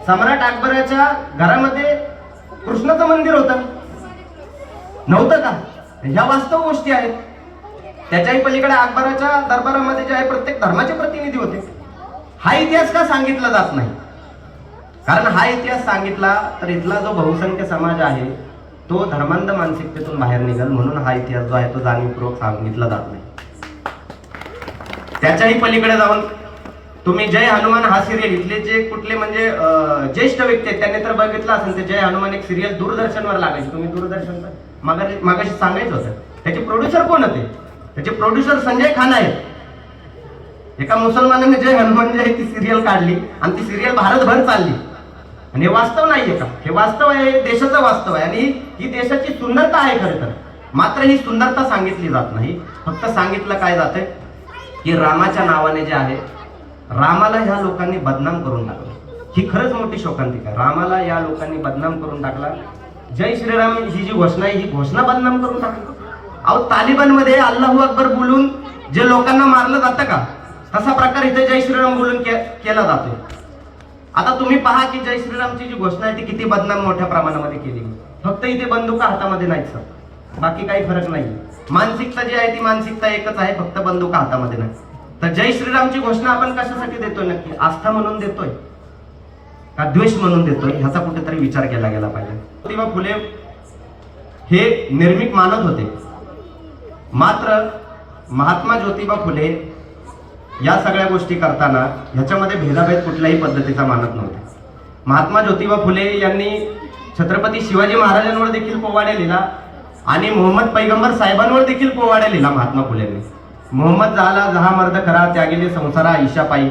सम्राट अकबराच्या घरामध्ये कृष्णाचं मंदिर होतं, नव्हतं का? ह्या वास्तव गोष्टी आहेत। त्याच्याही पलीकडे अकबराच्या दरबारामध्ये जे आहे प्रत्येक धर्माचे प्रतिनिधी होते। हा इतिहास का सांगितला जात नाही? कारण हा इतिहास सांगितला तर इथला जो बहुसंख्य समाज आहे तो धर्मांध मानसिकतेतून बाहेर निघेल, म्हणून हा इतिहास जो आहे तो जाणीवपूर्वक सांगितला जात नाही। त्याच्याही पलीकडे जाऊन तुम्ही जय हनुमान हा सिरियल, इथले जे कुठले म्हणजे ज्येष्ठ व्यक्ती आहेत त्यांनी तर बघितलं असेल, ते जय हनुमान एक सिरियल दूरदर्शनवर लागायची। तुम्ही दूरदर्शनचं मागाशी सांगायचं होतं, त्याचे प्रोड्युसर कोण होते? त्याचे प्रोड्युसर संजय खान आहेत। एका मुसलमानाने जय हनुमान जी आहे ती सिरियल काढली आणि ती सिरियल भारतभर चालली, आणि हे वास्तव नाहीये का? हे वास्तव आहे, देशाचं वास्तव आहे, आणि ही देशाची सुंदरता आहे खरं तर। मात्र ही सुंदरता सांगितली जात नाही, फक्त सांगितलं काय जातंय की रामाच्या नावाने जे आहे रामाला ह्या लोकांनी बदनाम करून टाकलं। ही खरंच मोठी शोकांतिका आहे, रामाला या लोकांनी बदनाम करून टाकला। जय श्रीराम ही जी घोषणा आहे ही घोषणा बदनाम करून टाकली। अहो, तालिबानमध्ये अल्लाहू अकबर बोलून जे लोकांना मारलं जातं का, तसा प्रकार इथे जय श्रीराम बोलून केला जातोय। आता तुम्ही पहा की जय श्रीरामची जी घोषणा आहे ती किती बदनाम मोठ्या प्रमाणामध्ये केली। फक्त इथे बंदुका हातामध्ये नाहीत सर, बाकी काही फरक नाही। मानसिकता जी आहे ती मानसिकता एकच आहे, फक्त बंदुका हातामध्ये नाही। तर जय श्रीरामची घोषणा आपण कशासाठी देतोय नक्की? आस्था म्हणून देतोय का द्वेष म्हणून देतोय? ह्याचा कुठेतरी विचार केला गेला पाहिजे। ज्योतिबा फुले हे निर्मिक मानत होते, मात्र महात्मा ज्योतिबा फुले या सगळ्या गोष्टी करताना ह्याच्यामध्ये भेदाभेद कुठल्याही पद्धतीचा मानत नव्हते। महात्मा ज्योतिबा फुले यांनी छत्रपती शिवाजी महाराजांवर देखील पोवाडा लिहिला, आणि मोहम्मद पैगंबर साहेबांवर देखील पोवाडा लिहिला महात्मा फुलेंनी। मोहम्मद झाला जहा मर्द खरा, त्यागेले संसारा ईशापायी,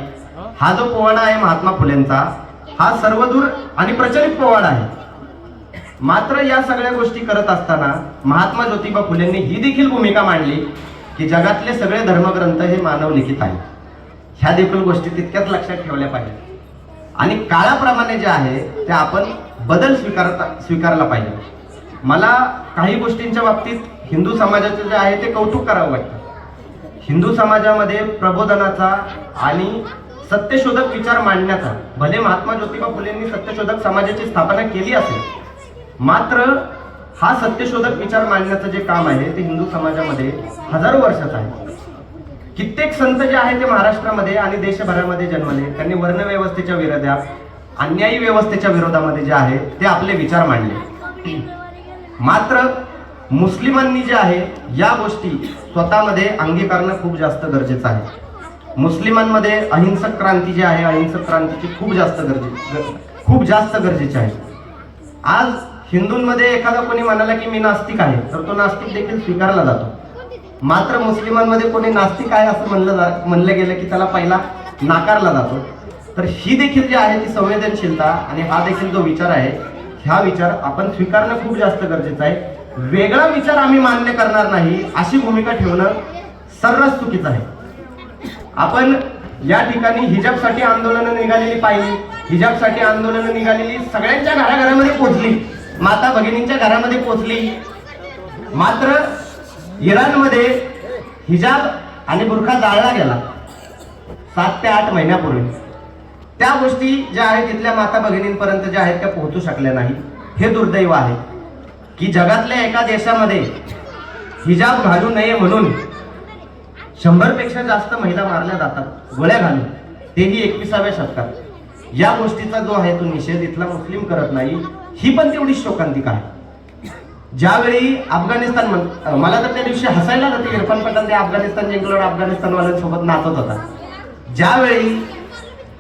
हा जो पोवाडा आहे महात्मा फुलेंचा, हा सर्वदूर आणि प्रचलित पोवाडा आहे। मात्र या सगळ्या गोष्टी करत असताना महात्मा ज्योतिबा फुलेंनी ही देखील भूमिका मांडली की जगातले सगळे धर्मग्रंथ हे मानवलिखित आहेत। ह्या देखील गोष्टी तितक्याच लक्षात ठेवल्या पाहिजे, आणि काळाप्रमाणे जे आहे ते आपण बदल स्वीकारला पाहिजे। मला काही गोष्टींच्या बाबतीत हिंदू समाजाचं जे आहे ते कौतुक करावं वाटतं। हिंदू समाजामध्ये प्रबोधनाचा आणि सत्यशोधक विचार मांडण्याचा, भले महात्मा ज्योतिबा फुलेंनी सत्यशोधक समाजाची स्थापना केली असेल, मात्र हा सत्यशोधक विचार मांडण्याचं जे काम आहे ते हिंदू समाजामध्ये हजारो वर्षाचं आहे. कित्येक संत जे आहेत ते महाराष्ट्रामध्ये आणि देशभरामध्ये जन्मले. त्यांनी वर्णव्यवस्थेच्या विरोधात, अन्यायी व्यवस्थेच्या विरोधामध्ये जे आहे ते आपले विचार मांडले. मात्र मुस्लिमांनी जे आहे या गोष्टी स्वतःमध्ये अंगीकारणं खूप जास्त गरजेचं आहे. मुस्लिमांमध्ये अहिंसक क्रांती जी आहे, अहिंसक क्रांतीची खूप जास्त गरजेची आहे. आज हिंदूंमध्ये एखादा कोणी म्हणाला की मी नास्तिक आहे, तर तो नास्तिक देखील स्वीकारला जातो. मात्र मुस्लिमांमध्ये कोणी नास्तिक आहे असं म्हणलं गेलं की त्याला पहिला नाकारला जातो. तर ही देखील जी आहे ती संवेदनशीलता आणि हा देखील जो विचार आहे, ह्या विचार आपण स्वीकारणं खूप जास्त गरजेचं आहे. वेगळा विचार आम्ही मान्य करणार नाही अशी भूमिका ठेवणं सर्रास चुकीचं आहे. आपण या ठिकाणी हिजाबसाठी आंदोलनं निघालेली पाहिली, हिजाबसाठी आंदोलनं निघालेली सगळ्यांच्या घराघरामध्ये पोहोचली, माता भगिनींच्या घरामध्ये पोहोचली. मात्र इराणमध्ये हिजाब आणि बुरखा जाळला गेला 7 ते 8 महिन्यापूर्वी. त्या गोष्टी ज्या आहेत तिथल्या माता भगिनींपर्यंत ज्या आहेत त्या पोहोचू शकल्या नाही. हे दुर्दैव आहे की जगातल्या एका देशामध्ये हिजाब घालू नये म्हणून 100 पेक्षा जास्त महिला मारल्या जातात गोळ्या घालून, तेही 21व्या शतकात. या गोष्टीचा जो आहे तो निषेध इथला मुस्लिम करत नाही. ही पण तेवढी शोकांतिक आहे. ज्यावेळी अफगाणिस्तान, मला तर त्या दिवशी हसायला जाते, इरफान पठाण ते अफगाणिस्तान जिंकल्यावर अफगाणिस्तानवाल्यांसोबत नाचत होता. ज्यावेळी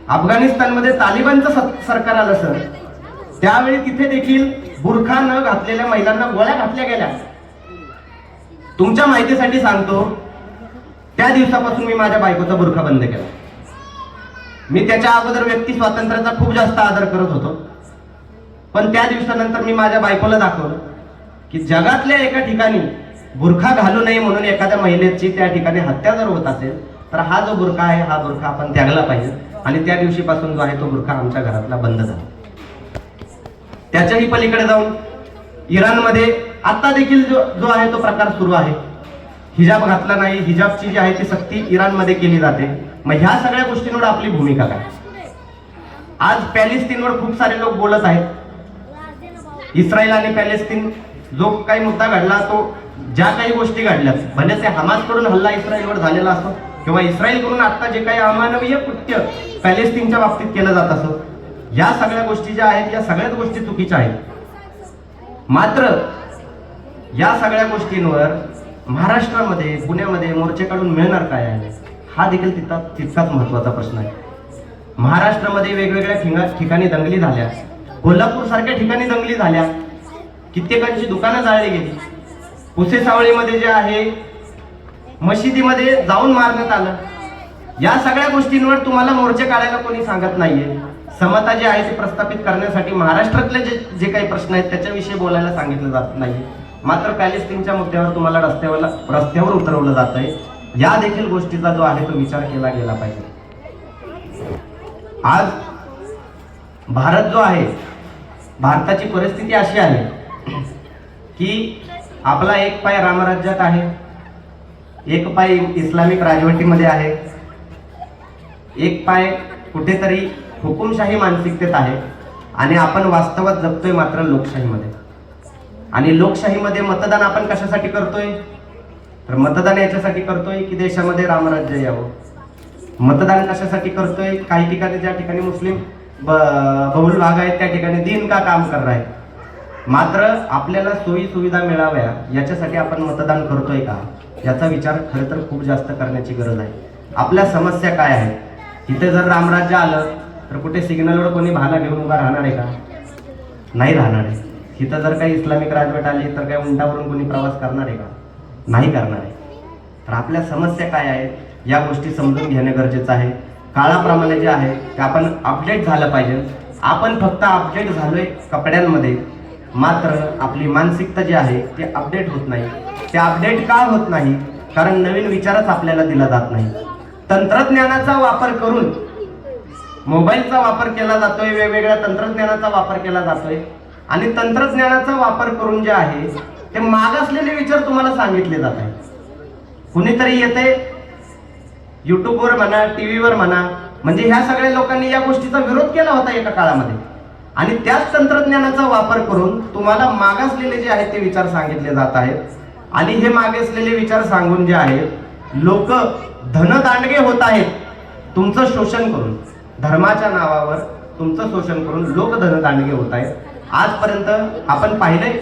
अफगाणिस्तानमध्ये तालिबानचं सरकार आलं सर, त्यावेळी तिथे देखील बुरखा न घातलेल्या महिलांना गोळ्या घातल्या गेल्या. तुमच्या माहितीसाठी सांगतो, त्या दिवसापासून मी माझ्या बायकोचा बुरखा बंद केला. मी त्याच्या अगोदर व्यक्ती स्वातंत्र्याचा खूप जास्त आदर करत होतो, पण त्या दिवसानंतर मी माझ्या बायकोला दाखवलं की जगातल्या एका ठिकाणी बुरखा घालू नये म्हणून एखाद्या महिलेची त्या ठिकाणी हत्या जर होत असेल तर हा जो बुरखा आहे हा बुरखा आपण त्यागला पाहिजे. आणि त्या दिवशीपासून जो आहे तो बुरखा आमच्या घरातला बंद झाला. त्याच्याही पलीकडे जाऊन इराणमध्ये आता देखील जो आहे तो प्रकार सुरू आहे. हिजाब घातला नाही, हिजाबची जी आहे ती सक्ती इराणमध्ये केली जाते. मग ह्या सगळ्या गोष्टींवर आपली भूमिका काय? आज पॅलेस्तीनवर खूप सारे लोक बोलत आहेत. इस्रायल आणि पॅलेस्तीन जो काही मुद्दा घडला, तो ज्या काही गोष्टी घडल्यात, भले ते हमासकडून हल्ला इस्रायलवर झालेला असो किंवा इस्रायलकडून आता जे काही अमानवीय कृत्य पॅलेस्तीनच्या बाबतीत केलं जात असो, या सगळ्या गोष्टी ज्या आहेत या सगळ्याच गोष्टी चुकीच्या आहेत. मात्र या सगळ्या गोष्टींवर महाराष्ट्रामध्ये, पुण्यामध्ये मोर्चे काढून मिळणार काय आहे, हा देखील तितकाच महत्वाचा प्रश्न आहे. महाराष्ट्रामध्ये वेगवेगळ्या ठिकाणी दंगली झाल्या, कोल्हापूर सारख्या ठिकाणी दंगली झाल्या, कित्येकांची दुकानं जाळली गेली. पुसेसावळीमध्ये जे आहे मशिदीमध्ये जाऊन मारण्यात आलं. या सगळ्या गोष्टींवर तुम्हाला मोर्चे काढायला कोणी सांगत नाहीये. समता जी आहे ती प्रस्थापित करण्यासाठी महाराष्ट्रातले जे काही प्रश्न आहेत त्याच्याविषयी बोलायला सांगितलं जात नाही. मात्र पॅलेस्तीनच्या मुद्द्यावर तुम्हाला रस्त्यावर उतरवलं जात आहे. या देखील गोष्टीचा जो आहे तो विचार केला गेला पाहिजे. आज भारत जो आहे, भारताची परिस्थिती अशी आहे की आपला एक पाय रामराज्यात आहे, एक पाय इस्लामिक राजवटीमध्ये आहे, एक पाय कुठेतरी हुकुमशाही मानसिकतेत आहे आणि आपण वास्तवात जगतोय मात्र लोकशाहीमध्ये. आणि लोकशाहीमध्ये मतदान आपण कशासाठी करतोय? तर मतदान याच्यासाठी करतोय की देशामध्ये रामराज्य यावं. मतदान कशासाठी करतोय? काही ठिकाणी, ज्या ठिकाणी मुस्लिम बहुल भाग आहेत त्या ठिकाणी दिन का काम कर रहा है. मात्र आपल्याला सोयी सुविधा मिळाव्या याच्यासाठी आपण मतदान करतोय का, याचा विचार खरं तर खूप जास्त करण्याची गरज आहे. आपल्या समस्या काय आहेत? तिथे जर रामराज्य आलं तर कुठे सिग्नलवर कोणी भाला घेऊन उभा राहणार आहे का? नाही राहणार आहे. तिथं जर काही इस्लामिक राजवट आली तर काही उंटावरून कोणी प्रवास करणार आहे का? नाही करणार आहे. तर आपल्या समस्या काय आहेत या गोष्टी समजून घेणं गरजेचं आहे. काळाप्रमाणे जे आहे ते आपण अपडेट झालं पाहिजे. आपण फक्त अपडेट झालोय कपड्यांमध्ये, मात्र आपली मानसिकता जी आहे ती अपडेट होत नाही. ते अपडेट का होत नाही? कारण नवीन विचारच आपल्याला दिला जात नाही. तंत्रज्ञानाचा वापर करून, मोबाईलचा वापर केला जातोय, वेगवेगळ्या तंत्रज्ञानाचा वापर केला जातोय आणि तंत्रज्ञानाचा वापर करून जे आहे ते मागासलेले विचार तुम्हाला सांगितले जात आहेत. कुणीतरी येते युट्यूबवर म्हणा, टीव्हीवर म्हणा, म्हणजे ह्या सगळ्या लोकांनी या गोष्टीचा विरोध केला होता एका काळामध्ये. आणि त्याच तंत्रज्ञानाचा वापर करून तुम्हाला मागासलेले जे आहेत ते विचार सांगितले जात आहेत. आणि हे मागासलेले विचार सांगून जे आहेत लोक धनदांडगे होत आहेत. तुमचं शोषण करून, धर्माच्या नावावर तुमचं शोषण करून लोक धनदांडगे होत आहेत. आजपर्यंत आपण पाहिलंय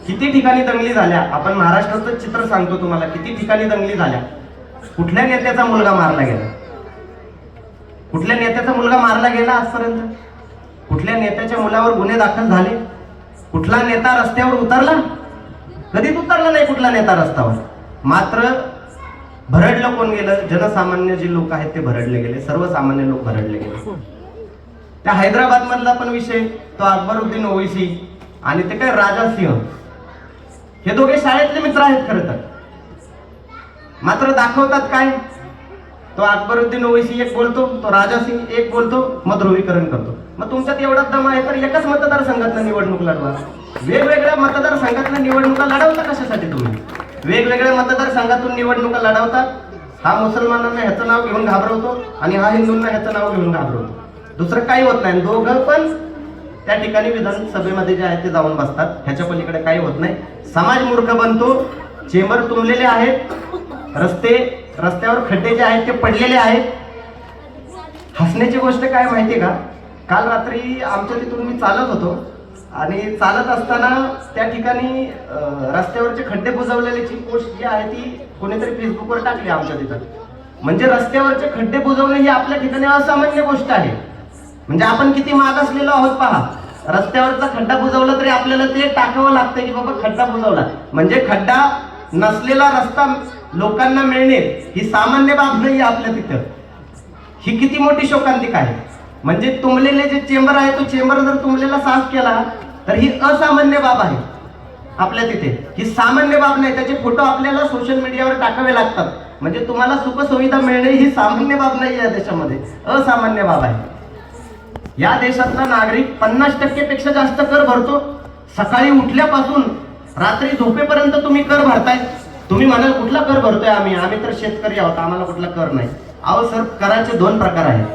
किती ठिकाणी दंगली झाल्या. आपण महाराष्ट्राचं चित्र सांगतो तुम्हाला, किती ठिकाणी दंगली झाल्या. कुठल्या नेत्याचा मुलगा मारला गेला? कुठल्या नेत्याचा मुलगा मारला गेला आजपर्यंत? कुठल्या नेत्याच्या मुलावर गुन्हे दाखल झाले? कुठला नेता रस्त्यावर उतरला? कधीच उतरला नाही कुठला नेता रस्त्यावर. मात्र भरडलं कोण गेलं? जनसामान्य जे लोक आहेत ते भरडले गेले, सर्वसामान्य लोक भरडले गेले. त्या हैदराबाद मधला पण विषय, तो अकबरुद्दीन ओवैसी आणि ते काय राजा सिंह, हे दोघे शाळेतले मित्र आहेत खरं तर. मात्र दाखवतात काय? तो अकबरुद्दीन ओवैसी एक बोलतो, तो राजा सिंह एक बोलतो, मग ध्रुवीकरण करतो. मग तुमच्यात एवढा दम आहे तर एकच मतदारसंघातनं निवडणूक लढवा. वेगवेगळ्या मतदारसंघातनं निवडणुका लढवता कशासाठी तुम्ही? वेगवेगळ्या मतदारसंघातून निवडणुका लढवतात. हा मुसलमानांना ह्याचं नाव घेऊन घाबरवतो आणि हा हिंदूंना ह्याचं नाव घेऊन घाबरवतो. दुसरं काही होत नाही. दोघं पण त्या ठिकाणी विधानसभेमध्ये जे आहे ते जाऊन बसतात. ह्याच्या पलीकडे काही होत नाही. समाज मूर्ख बनतो. चेंबर तुंबलेले आहेत, रस्त्यावर खड्डे जे आहेत ते पडलेले आहेत. हसण्याची गोष्ट काय माहितीये का? काल रात्री आमच्या तिथून मी चालत होतो आणि चालत असताना त्या ठिकाणी रस्त्यावरचे खड्डे बुजवलेल्याची पोस्ट जी आहे ती कोणीतरी फेसबुकवर टाकली आमच्या तिथं. म्हणजे रस्त्यावरचे खड्डे बुजवणे ही आपल्या ठिकाणी असामान्य गोष्ट आहे. म्हणजे आपण किती मागासलेलो आहोत पहा. रस्त्यावरचा खड्डा बुजवला तरी आपल्याला ते टाकावं लागतं की बाबा खड्डा बुजवला. म्हणजे खड्डा नसलेला रस्ता लोकांना मिळणे ही सामान्य बाब नाही आपल्या तिथं. ही किती मोठी शोकांतिका आहे. म्हणजे तुंबलेले जे चेंबर आहे तो चेंबर जर तुंबलेला साफ केला तर ही असामान्य बाब आहे आपल्या तिथे. ही सामान्य बाब नाही. त्याचे फोटो आपल्याला सोशल मीडियावर टाकावे लागतात. म्हणजे तुम्हाला सुखसुविधा मिळणे ही सामान्य बाब नाही या देशामध्ये, असामान्य बाब आहे. या देशातला नागरिक 50% पेक्षा जास्त कर भरतो. सकाळी उठल्यापासून रात्री झोपेपर्यंत तुम्ही कर भरताय. तुम्ही म्हणाल कुठला कर भरतोय आम्ही तर शेतकरी आहोत, आम्हाला कुठला कर नाही. अहो सर, कराचे दोन प्रकार आहेत.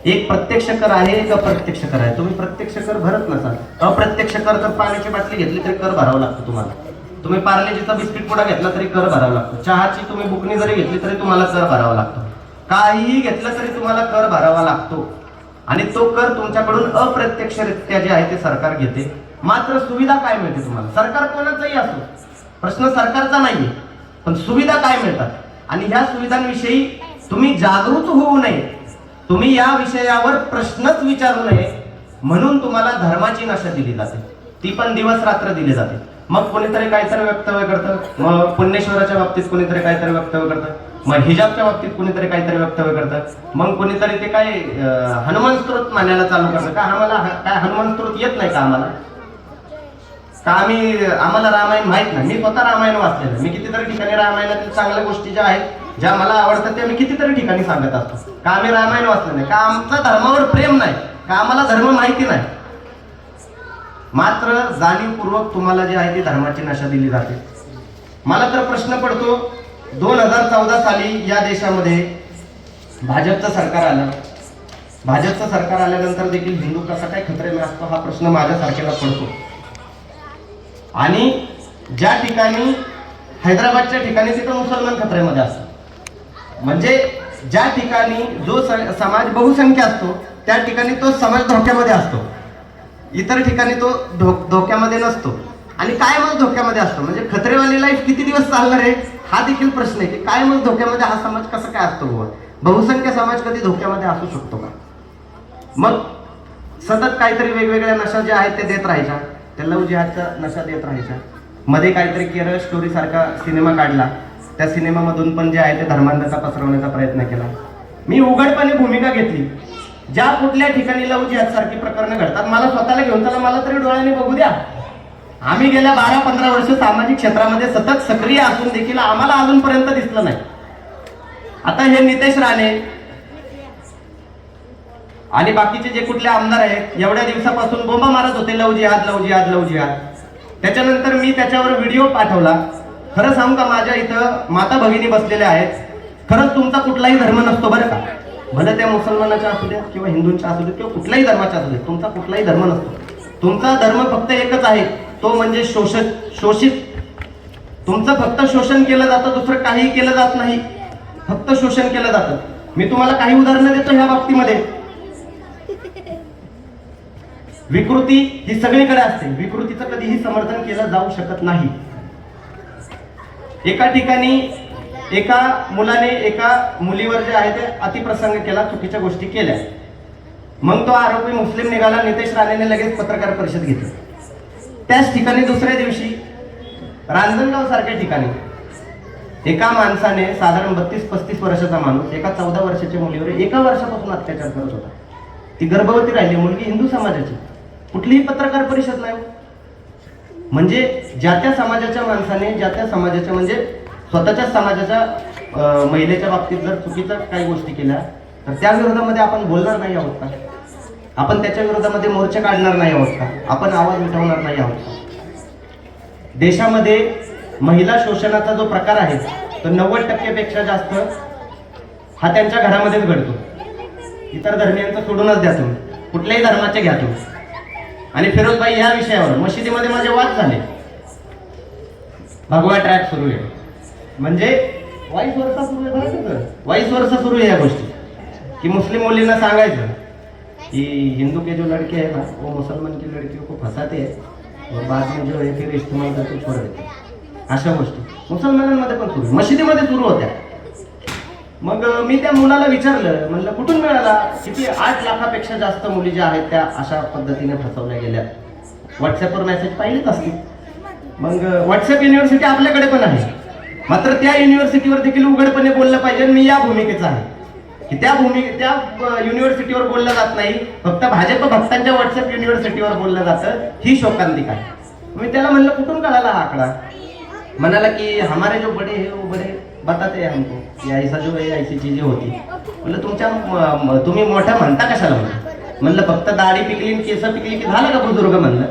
एक प्रत्यक्ष कर आहे, एक अप्रत्यक्ष कर आहे. तुम्ही प्रत्यक्ष कर भरत नसाल. अप्रत्यक्ष कर तर पाण्याची बाटली घेतली तरी कर भरावा लागतो तुम्हाला. तुम्ही पार्लेजीचा बिस्किट पुडा घेतला तरी कर भरावा लागतो. चहाची तुम्ही बुकणी जरी घेतली तरी तुम्हाला कर भरावा लागतो. काहीही घेतलं तरी तुम्हाला कर भरावा लागतो. आणि तो कर तुमच्याकडून अप्रत्यक्षरित्या जे आहे ते सरकार घेते. मात्र सुविधा काय मिळते तुम्हाला? सरकार कोणाचाही असो, प्रश्न सरकारचा नाहीये, पण सुविधा काय मिळतात? आणि ह्या सुविधांविषयी तुम्ही जागृत होऊ नये, तुम्ही या विषयावर प्रश्नच विचारू नये म्हणून तुम्हाला धर्माची नशा दिली जाते. ती पण दिवस रात्र दिली जाते. मग कोणीतरी काहीतरी वक्तव्य करतं, मग पुण्यश्वराच्या बाबतीत कोणीतरी काहीतरी वक्तव्य करतं, मग हिजाबच्या बाबतीत कोणीतरी काहीतरी वक्तव्य करतं, मग कोणीतरी ते काय हनुमान स्तोत्र मानायला चालू करतं. का आम्हाला काय हनुमान स्तोत्र येत नाही का? आम्हाला रामायण माहित नाही. मी स्वतः रामायण वाचलेलं. मी कितीतरी ठिकाणी रामायणातील चांगल्या गोष्टी ज्या आहेत ज्या मला आवडतात त्या मी कितीतरी ठिकाणी सांगत असतो. का आम्ही रामायण वाचलं नाही? का आमचा धर्मावर प्रेम नाही? का आम्हाला धर्म माहिती नाही? मात्र जाणीवपूर्वक तुम्हाला जे आहे ती धर्माची नशा दिली जाते. मला तर प्रश्न पडतो, 2014 साली या देशामध्ये भाजपचं सरकार आलं. भाजपचं सरकार आल्यानंतर देखील हिंदू कसा काय खतरेमध्ये असतो हा प्रश्न माझ्यासारख्याला पडतो. आणि ज्या ठिकाणी हैदराबादच्या ठिकाणी तिथं मुसलमान खतरेमध्ये असतो. म्हणजे ज्या ठिकाणी जो समाज बहुसंख्य असतो त्या ठिकाणी तो समाज धोक्यामध्ये असतो. इतर ठिकाणी तो धोक्यामध्ये नसतो. आणि काय मग धोक्यामध्ये असतो? म्हणजे खतरेवाली लाईफ किती दिवस चालणार आहे हा देखील प्रश्न आहे की काय मग धोक्यामध्ये हा समाज कसा काय असतो? बहुसंख्य समाज कधी धोक्यामध्ये असू शकतो का? मग सतत काहीतरी वेगवेगळ्या नशा ज्या आहेत ते देत राहायच्या. त्या लव जिहादचा नशा देत राहायच्या. मध्ये काहीतरी केरळ स्टोरी सारखा सिनेमा काढला. त्या सिनेमामधून पण जे आहे ते धर्मांधता पसरवण्याचा प्रयत्न केला. मी उघडपणे भूमिका घेतली. ज्या कुठल्या ठिकाणी लव जिहाद सारखी प्रकरणं घडतात मला स्वतःला घेऊन चला, मला तरी डोळ्याने बघू द्या. आम्ही गेल्या 12-15 वर्ष सामाजिक क्षेत्रामध्ये सतत सक्रिय असून देखील आम्हाला अजूनपर्यंत दिसलं नाही. आता हे नितेश राणे आणि बाकीचे जे कुठले आमदार आहेत एवढ्या दिवसापासून बोंबा मारत होते लव जिहाद लव जिहाद लव जिहाद. त्याच्यानंतर मी त्याच्यावर व्हिडिओ पाठवला. खरं सांगू का, माझ्या इथं माता भगिनी बसलेल्या आहेत. खरंच तुमचा कुठलाही धर्म नसतो बरं का. भले त्या मुसलमानाच्या असू द्या किंवा हिंदूंच्या असू द्या किंवा कुठल्याही धर्माच्या असू द्या, तुमचा कुठलाही धर्म नसतो. तुमचा धर्म फक्त एकच आहे, तो म्हणजे शोषित. तुमचं फक्त शोषण केलं जातं, दुसरं काही केलं जात नाही, फक्त शोषण केलं जातं. मी तुम्हाला काही उदाहरणं देतो ह्या बाबतीमध्ये. विकृती ही सगळीकडे असते, विकृतीचं कधीही समर्थन केलं जाऊ शकत नाही. एका ठिकाणी एका मुलाने एका मुलीवर जे आहे ते अतिप्रसंग केला, चुकीच्या गोष्टी केल्या. मग तो आरोपी मुस्लिम निघाला. नितेश राणेने लगेच पत्रकार परिषद घेतली. त्याच ठिकाणी दुसऱ्या दिवशी रांजणगाव सारख्या ठिकाणी एका माणसाने, साधारण 32-35 वर्षाचा माणूस, एका 14 वर्षाच्या मुलीवर एका वर्षापासून अत्याचार करत होता. ती गर्भवती राहिली, मुलगी हिंदू समाजाची. कुठलीही पत्रकार परिषद नाही. म्हणजे ज्या त्या समाजाच्या माणसाने, ज्या त्या समाजाच्या म्हणजे स्वतःच्या समाजाच्या महिलेच्या बाबतीत जर चुकीच्या काही गोष्टी केल्या तर त्या विरोधामध्ये आपण बोलणार नाही आहोत का? आपण त्याच्या विरोधामध्ये मोर्चे काढणार नाही आहोत का? आपण आवाज उठवणार नाही आहोत का? देशामध्ये महिला शोषणाचा जो प्रकार आहे तो 90% पेक्षा जास्त हा त्यांच्या घरामध्येच घडतो. इतर धर्मियांचं सोडूनच द्या तुम्ही, कुठल्याही धर्माचे घ्या तुम्ही. आणि फिरोजबाई या विषयावर मशिदीमध्ये माझे वाद झाले. भगवा ट्रॅक सुरू आहे, म्हणजे 22 वर्ष सुरू आहे. बरं, 22 वर्ष सुरू आहे या गोष्टी की मुस्लिम मुलींना सांगायचं कि हिंदू के जो लड़के हैं ना वो मुसलमान की लड़कियों को फंसाते हैं और बाद में जो है फिर इस्तेमाल करके छोड़ देते हैं. अशा गोष्टी मुसलमानांमध्ये पण सुरू, मशिदीमध्ये सुरू होत्या. मग मी त्या मुलाला विचारलं, म्हणलं कुठून मिळाला? किती 8 लाखापेक्षा जास्त मुली ज्या आहेत त्या अशा पद्धतीने फसवल्या गेल्या. व्हॉट्सअपवर मेसेज पाहिलेच असतील. मग व्हॉट्सअप युनिव्हर्सिटी आपल्याकडे पण आहे, मात्र त्या युनिव्हर्सिटीवर देखील उघडपणे बोललं पाहिजे. मी या भूमिकेचा आहे की त्या युनिव्हर्सिटीवर बोललं जात नाही, फक्त भाजप भक्तांच्या व्हॉट्सअप युनिव्हर्सिटीवर बोललं जातं. ही शोकांतिका आहे. मी त्याला म्हणलं कुठून कळाला हा आकडा? म्हणाला की हमारे जो बड़े है वो बड़े बताते हैं हमको कि ऐसा जो है ऐसी चीजें होती. म्हणलं तुमच्या तुम्ही मोठ्या म्हणता कशाला? म्हणलं फक्त दाढी पिकली केस पिकली की झालं का बुजुर्ग? म्हणलं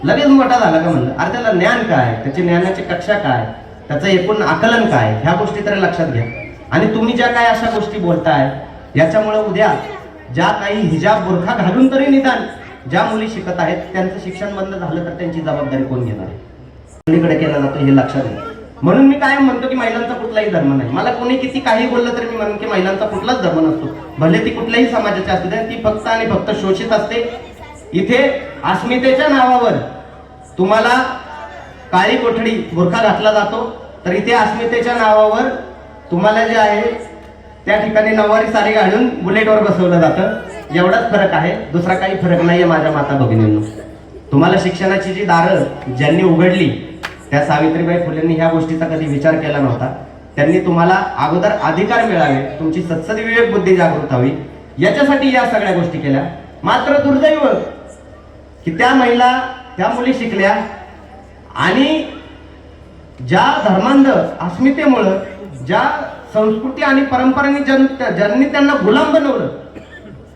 लगेच मोठा झाला का? म्हणलं अरे त्याला ज्ञान काय, त्याची ज्ञानाची कक्षा काय, त्याचं एकूण आकलन काय, ह्या गोष्टी तरी लक्षात घ्या. आणि तुम्ही ज्या काय अशा गोष्टी बोलताय याच्यामुळे उद्या ज्या काही हिजाब बुरखा घालून तरी निदान ज्या मुली शिकत आहेत त्यांचं शिक्षण बंद झालं तर त्यांची जबाबदारी कोण घेणार आहे? मुलीकडे केला जातो हे लक्षात घ्या. म्हणून मी कायम म्हणतो की महिलांचा कुठलाही धर्म नाही. मला कोणी किती काही बोललं तरी मी म्हणून की महिलांचा कुठलाच धर्म नसतो. भले ती कुठल्याही समाजाची असू दे, ती फक्त आणि फक्त शोषित असते. इथे अस्मितेच्या नावावर तुम्हाला काळी कोठडी बुरखा घातला जातो, तर इथे अस्मितेच्या नावावर तुम्हाला जे आहे त्या ठिकाणी नऊवारी साडी घालून बुलेटवर बसवलं जातं. एवढाच फरक आहे, दुसरा काही फरक नाहीये माझ्या माता भगिनींनो. तुम्हाला शिक्षणाची जी दारं ज्यांनी उघडली त्या सावित्रीबाई फुलेंनी ह्या गोष्टीचा कधी विचार केला नव्हता. त्यांनी तुम्हाला अगोदर अधिकार मिळावे, तुमची सत्सद विवेक बुद्धी जागृत व्हावी, याच्यासाठी या सगळ्या गोष्टी केल्या. मात्र दुर्दैव की त्या महिला, त्या मुली शिकल्या आणि ज्या धर्मांध अस्मितेमुळं, ज्या संस्कृती आणि परंपरांनी ज्यांनी त्यांना गुलाम बनवलं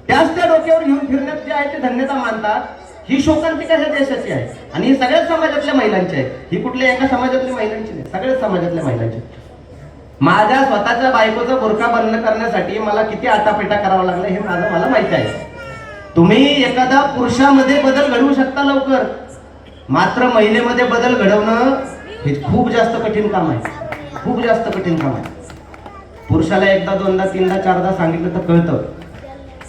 त्याच त्या डोक्यावर घेऊन फिरण्यात जे आहे ते धन्यता मानतात. ही शोकांतिका ह्या देशाची आहे आणि ही सगळ्याच समाजातल्या महिलांची आहे. ही कुठल्या एका समाजातल्या महिलांची नाही, सगळ्याच समाजातल्या महिलांची. माझ्या स्वतःच्या बायकोचा बुरखा बंद करण्यासाठी मला किती आटापिटा करावा लागला हे मला माहिती आहे. तुम्ही एखादा पुरुषामध्ये बदल घडवू शकता लवकर, मात्र महिलेमध्ये बदल घडवणं हे खूप जास्त कठीण काम आहे, खूप जास्त कठीण काम आहे. पुरुषाला एकदा दोनदा तीनदा चारदा सांगितलं तर कळतं,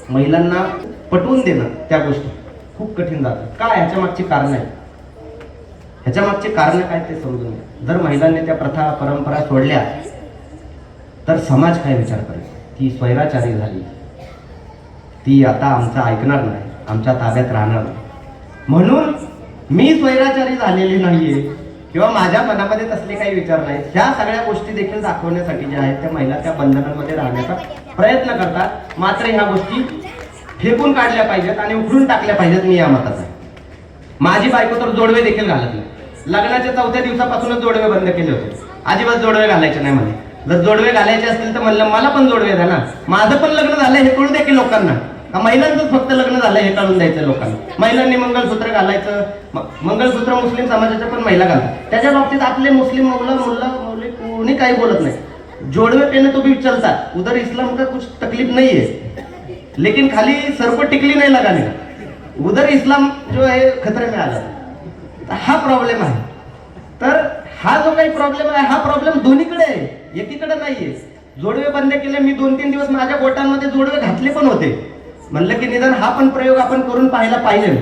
महिलांना पटवून देणं त्या गोष्टी खूप कठीण जातं. काय ह्याच्या मागची कारण आहे? ह्याच्या मागची कारण काय ते समजून घ्या. जर महिलांनी त्या प्रथा परंपरा सोडल्या तर समाज काय विचार करेल? ती स्वैराचारी झाली, ती आता आमचं ऐकणार नाही, आमच्या ताब्यात राहणार नाही. म्हणून मी स्वैराचारी झालेली नाहीये किंवा माझ्या मनामध्ये तसले काही विचार नाहीत. ह्या सगळ्या गोष्टी देखील दाखवण्यासाठी ज्या आहेत त्या महिला त्या बंधनांमध्ये राहण्याचा प्रयत्न करतात. मात्र ह्या गोष्टी फेकून काढल्या पाहिजेत आणि उखडून टाकल्या पाहिजेत. मी या मताचा आहे. माझी बायको तर जोडवे देखील घालत नाही. लग्नाच्या 4थ्या दिवसापासूनच जोडवे बंद केले होते. अजिबात जोडवे घालायचे नाही म्हणे. जर जोडवे घालायचे असतील तर म्हणलं मला पण जोडवे द्या ना, माझं पण लग्न झालं हे कळून द्या की लोकांना. महिलांचंच फक्त लग्न झालं हे कळून द्यायचं लोकांना. महिलांनी मंगळसूत्र घालायचं, मंगळसूत्र मुस्लिम समाजाच्या पण महिला घालतात. त्याच्या बाबतीत आपले मुस्लिम मुलं कोणी काही बोलत नाही. जोड़वे पहने तो भी चलता, उधर इस्लाम का कुछ तकलीफ नहीं है, लेकिन खाली सर को टिकली नहीं लगाने, उधर इस्लाम जो है खतरे में आला. हा प्रॉब्लेम आहे. तर हा जो काही प्रॉब्लेम आहे, हा प्रॉब्लेम दोन्हीकडे आहे, एकीकडे नाहीये. जोडवे बंद केले, मी 2-3 दिवस माझ्या बोटांमध्ये जोडवे घातले पण होते. म्हणलं की निदान हा पण प्रयोग आपण करून पाहायला पाहिजे.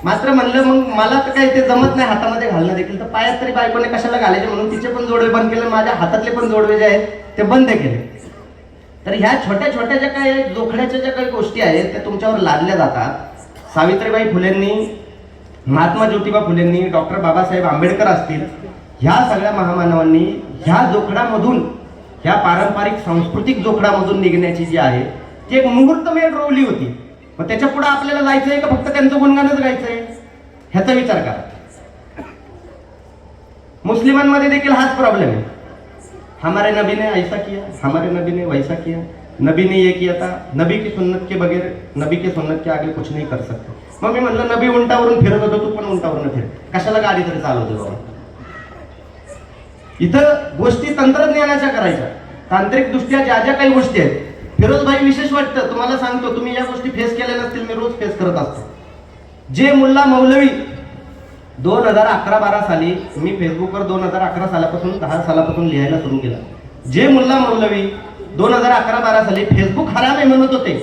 मात्र म्हणलं मग मला तर काही ते जमत नाही हातामध्ये घालणं देखील, तर पायात तरी बायकोने कशाला घालायचे म्हणून तिचे पण जोडवे बंद केले, माझ्या हातातले पण जोडवे जे आहेत ते बंद केले. तर ह्या छोट्या छोट्या ज्या काही जोखड्याच्या ज्या काही गोष्टी आहेत त्या तुमच्यावर लादल्या जातात. सावित्रीबाई फुलेंनी, महात्मा ज्योतिबा फुलेंनी, डॉक्टर बाबासाहेब आंबेडकर असतील, ह्या सगळ्या महामानवांनी ह्या जोखडामधून, ह्या पारंपरिक सांस्कृतिक जोखडामधून निघण्याची जी आहे ती एक मुहूर्तमेढ रोवली होती. मग त्याच्या पुढे आपल्याला जायचंय का फक्त त्यांचं गुणगानच गायचंय, ह्याचा विचार करा. मुस्लिमांमध्ये देखील हाच प्रॉब्लेम आहे. हमारे नबी ने ऐसा किया, हमारे नबी ने वैसा किया, नबी ने ये किया था, नबी की सुन्नत के बगैर, नबी की सुन्नत के आगे कुछ नहीं कर सकते. मग मी म्हणलं नबी उंटावरून फिरत होतो, तू पण उंटावरून फिर, कशाला गाडी तरी चालवतो बाबा. इथं गोष्टी तंत्रज्ञानाच्या करायच्या, तांत्रिक दृष्ट्या ज्या ज्या काही गोष्टी आहेत. फिरोजभाई विशेष वाटतं, तुम्हाला सांगतो, तुम्ही या गोष्टी फेस केल्या नसतील, मी रोज फेस करत असतो. जे मुल्ला मौलवी 2011-12 साली, मी फेसबुकवर 2011 सालापासून 10 सालापासून लिहायला सुरू केला. जे मुल्ला मौलवी 2011-12 साली फेसबुक हराम आहे म्हणत होते,